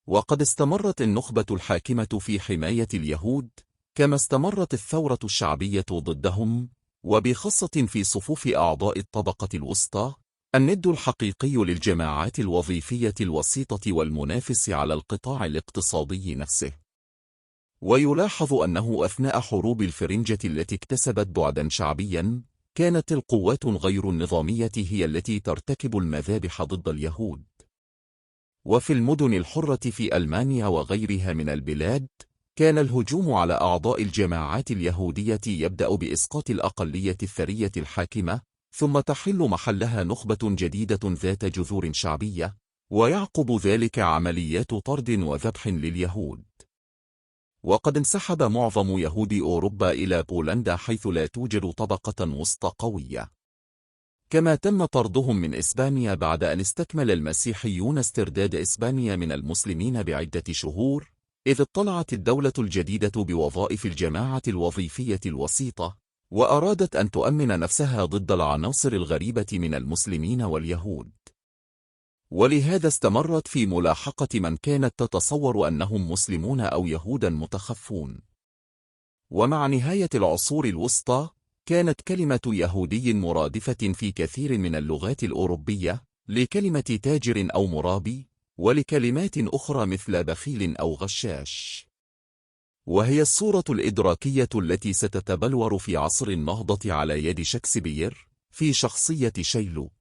وقد استمرت النخبة الحاكمة في حماية اليهود، كما استمرت الثورة الشعبية ضدهم، وبخاصة في صفوف أعضاء الطبقة الوسطى، الند الحقيقي للجماعات الوظيفية الوسيطة والمنافس على القطاع الاقتصادي نفسه. ويلاحظ أنه أثناء حروب الفرنجة التي اكتسبت بعدا شعبيا، كانت القوات غير النظامية هي التي ترتكب المذابح ضد اليهود. وفي المدن الحرة في ألمانيا وغيرها من البلاد، كان الهجوم على أعضاء الجماعات اليهودية يبدأ بإسقاط الأقلية الثرية الحاكمة، ثم تحل محلها نخبة جديدة ذات جذور شعبية، ويعقب ذلك عمليات طرد وذبح لليهود. وقد انسحب معظم يهود أوروبا إلى بولندا، حيث لا توجد طبقة وسطى قوية. كما تم طردهم من إسبانيا بعد أن استكمل المسيحيون استرداد إسبانيا من المسلمين بعدة شهور، إذ اطلعت الدولة الجديدة بوظائف الجماعة الوظيفية الوسيطة، وأرادت أن تؤمن نفسها ضد العناصر الغريبة من المسلمين واليهود. ولهذا استمرت في ملاحقة من كانت تتصور أنهم مسلمون أو يهودا متخفون. ومع نهاية العصور الوسطى، كانت كلمة يهودي مرادفة في كثير من اللغات الأوروبية لكلمة تاجر أو مرابي، ولكلمات أخرى مثل بخيل أو غشاش. وهي الصورة الإدراكية التي ستتبلور في عصر النهضة على يد شكسبير في شخصية شيلوك.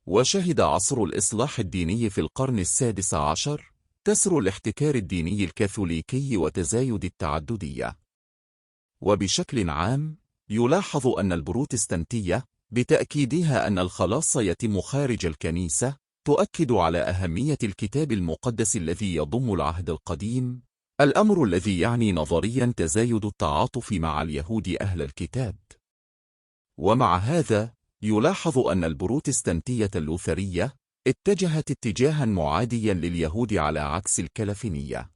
وشهد عصر الإصلاح الديني في القرن السادس عشر كسر الاحتكار الديني الكاثوليكي وتزايد التعددية. وبشكل عام، يلاحظ أن البروتستانتية، بتأكيدها أن الخلاص يتم خارج الكنيسة، تؤكد على أهمية الكتاب المقدس الذي يضم العهد القديم، الأمر الذي يعني نظريا تزايد التعاطف مع اليهود أهل الكتاب. ومع هذا، يلاحظ أن البروتستانتية اللوثرية اتجهت اتجاها معاديا لليهود على عكس الكلفينية.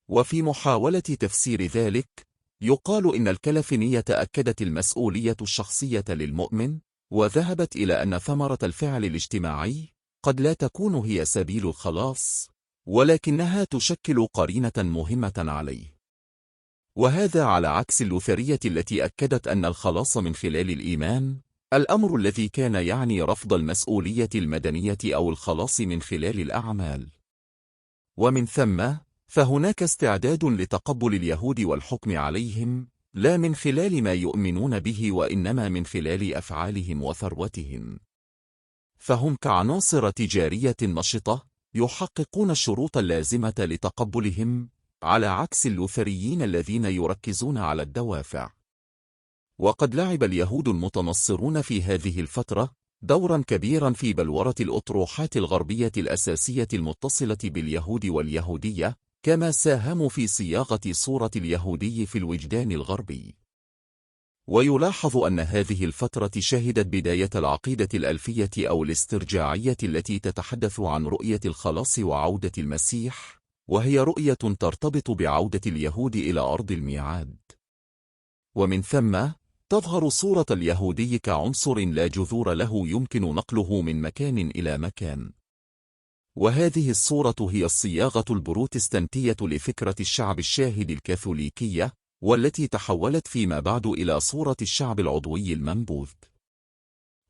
وفي محاولة تفسير ذلك، يقال إن الكلفينية أكدت المسؤولية الشخصية للمؤمن، وذهبت إلى أن ثمرة الفعل الاجتماعي قد لا تكون هي سبيل الخلاص، ولكنها تشكل قرينة مهمة عليه. وهذا على عكس اللوثرية التي أكدت أن الخلاص من خلال الإيمان، الأمر الذي كان يعني رفض المسؤولية المدنية أو الخلاص من خلال الأعمال. ومن ثم، فهناك استعداد لتقبل اليهود والحكم عليهم، لا من خلال ما يؤمنون به وإنما من خلال أفعالهم وثروتهم. فهم كعناصر تجارية نشطة، يحققون الشروط اللازمة لتقبلهم، على عكس اللوثريين الذين يركزون على الدوافع. وقد لعب اليهود المتنصرون في هذه الفترة دورا كبيرا في بلورة الأطروحات الغربية الأساسية المتصلة باليهود واليهودية، كما ساهموا في صياغة صورة اليهودي في الوجدان الغربي. ويلاحظ أن هذه الفترة شهدت بداية العقيدة الألفية أو الاسترجاعية التي تتحدث عن رؤية الخلاص وعودة المسيح، وهي رؤية ترتبط بعودة اليهود إلى أرض الميعاد. ومن ثم، تظهر صورة اليهودي كعنصر لا جذور له يمكن نقله من مكان إلى مكان. وهذه الصورة هي الصياغة البروتستانتية لفكرة الشعب الشاهد الكاثوليكية، والتي تحولت فيما بعد إلى صورة الشعب العضوي المنبوذ.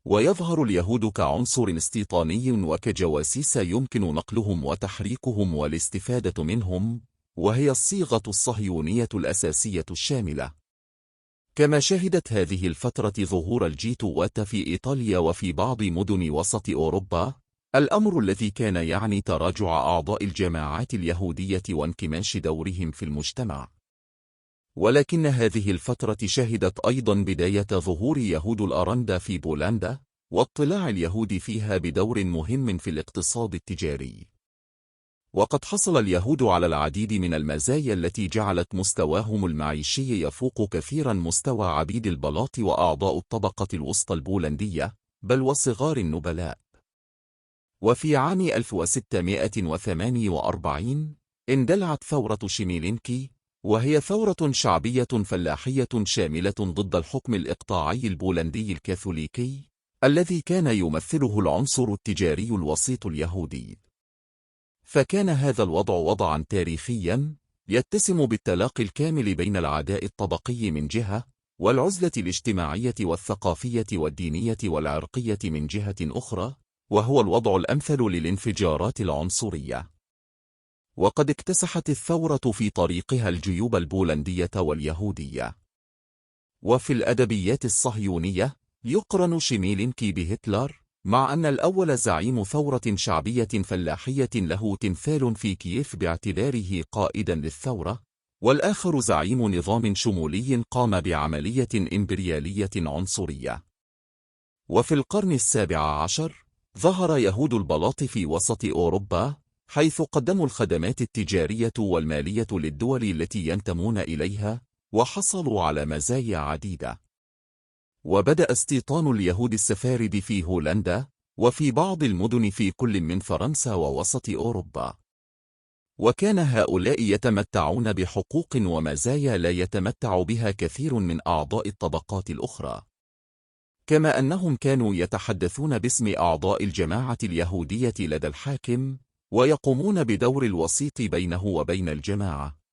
ويظهر اليهود كعنصر استيطاني وكجواسيس يمكن نقلهم وتحريكهم والاستفادة منهم، وهي الصيغة الصهيونية الأساسية الشاملة. كما شهدت هذه الفترة ظهور الجيتوات في إيطاليا وفي بعض مدن وسط أوروبا، الأمر الذي كان يعني تراجع أعضاء الجماعات اليهودية وانكماش دورهم في المجتمع. ولكن هذه الفترة شهدت أيضا بداية ظهور يهود الأرندا في بولندا، واطلاع اليهود فيها بدور مهم في الاقتصاد التجاري. وقد حصل اليهود على العديد من المزايا التي جعلت مستواهم المعيشي يفوق كثيرا مستوى عبيد البلاط وأعضاء الطبقة الوسطى البولندية، بل وصغار النبلاء. وفي عام 1648 اندلعت ثورة شيميلينكي، وهي ثورة شعبية فلاحية شاملة ضد الحكم الإقطاعي البولندي الكاثوليكي، الذي كان يمثله العنصر التجاري الوسيط اليهودي. فكان هذا الوضع وضعا تاريخيا يتسم بالتلاقي الكامل بين العداء الطبقي من جهة، والعزلة الاجتماعية والثقافية والدينية والعرقية من جهة أخرى، وهو الوضع الأمثل للانفجارات العنصرية. وقد اكتسحت الثورة في طريقها الجيوب البولندية واليهودية. وفي الأدبيات الصهيونية يقرن شيميلينكي بهتلر، مع أن الأول زعيم ثورة شعبية فلاحية له تمثال في كييف باعتباره قائدا للثورة، والآخر زعيم نظام شمولي قام بعملية إمبريالية عنصرية. وفي القرن السابع عشر ظهر يهود البلاط في وسط أوروبا، حيث قدموا الخدمات التجارية والمالية للدول التي ينتمون إليها، وحصلوا على مزايا عديدة. وبدأ استيطان اليهود السفارد في هولندا، وفي بعض المدن في كل من فرنسا ووسط أوروبا. وكان هؤلاء يتمتعون بحقوق ومزايا لا يتمتع بها كثير من أعضاء الطبقات الأخرى، كما أنهم كانوا يتحدثون باسم أعضاء الجماعة اليهودية لدى الحاكم، ويقومون بدور الوسيط بينه وبين الجماعة،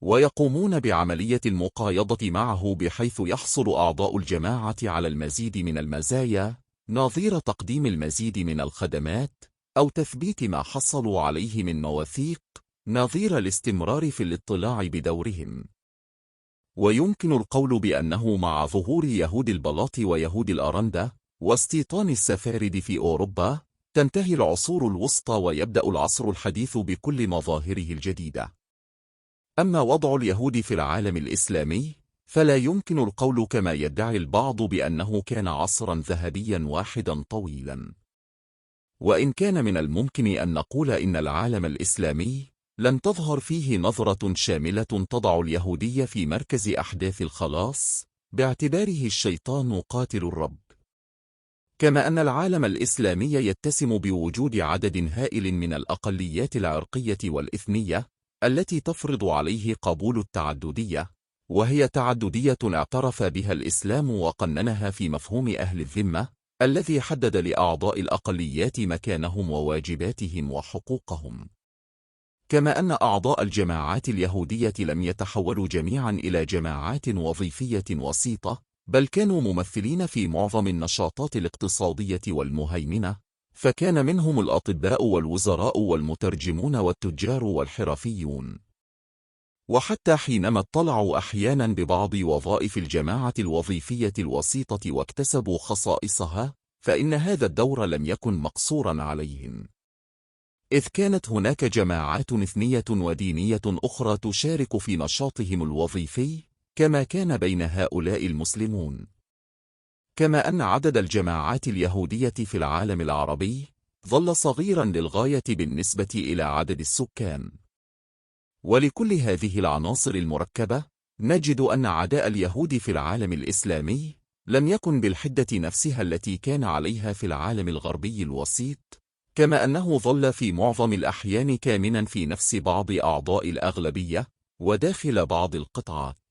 ويقومون بعملية المقايضة معه بحيث يحصل أعضاء الجماعة على المزيد من المزايا، نظير تقديم المزيد من الخدمات، أو تثبيت ما حصلوا عليه من مواثيق، نظير الاستمرار في الاطلاع بدورهم. ويمكن القول بأنه مع ظهور يهود البلاط ويهود الأرندا واستيطان السفارد في أوروبا، تنتهي العصور الوسطى ويبدأ العصر الحديث بكل مظاهره الجديدة. أما وضع اليهود في العالم الإسلامي، فلا يمكن القول كما يدعي البعض بأنه كان عصرا ذهبيا واحدا طويلا. وإن كان من الممكن أن نقول إن العالم الإسلامي لم تظهر فيه نظرة شاملة تضع اليهودية في مركز أحداث الخلاص، باعتباره الشيطان قاتل الرب. كما أن العالم الإسلامي يتسم بوجود عدد هائل من الأقليات العرقية والإثنية التي تفرض عليه قبول التعددية، وهي تعددية اعترف بها الإسلام وقننها في مفهوم أهل الذمة، الذي حدد لأعضاء الأقليات مكانهم وواجباتهم وحقوقهم. كما أن أعضاء الجماعات اليهودية لم يتحولوا جميعا إلى جماعات وظيفية وسيطة، بل كانوا ممثلين في معظم النشاطات الاقتصادية والمهيمنة، فكان منهم الأطباء والوزراء والمترجمون والتجار والحرفيون. وحتى حينما اطلعوا أحيانا ببعض وظائف الجماعة الوظيفية الوسيطة واكتسبوا خصائصها، فإن هذا الدور لم يكن مقصورا عليهم، إذ كانت هناك جماعات إثنية ودينية أخرى تشارك في نشاطهم الوظيفي، كما كان بين هؤلاء المسلمون. كما أن عدد الجماعات اليهودية في العالم العربي ظل صغيرا للغاية بالنسبة إلى عدد السكان. ولكل هذه العناصر المركبة، نجد أن عداء اليهود في العالم الإسلامي لم يكن بالحدة نفسها التي كان عليها في العالم الغربي الوسيط، كما أنه ظل في معظم الأحيان كامنا في نفس بعض أعضاء الأغلبية وداخل بعض القطاعات.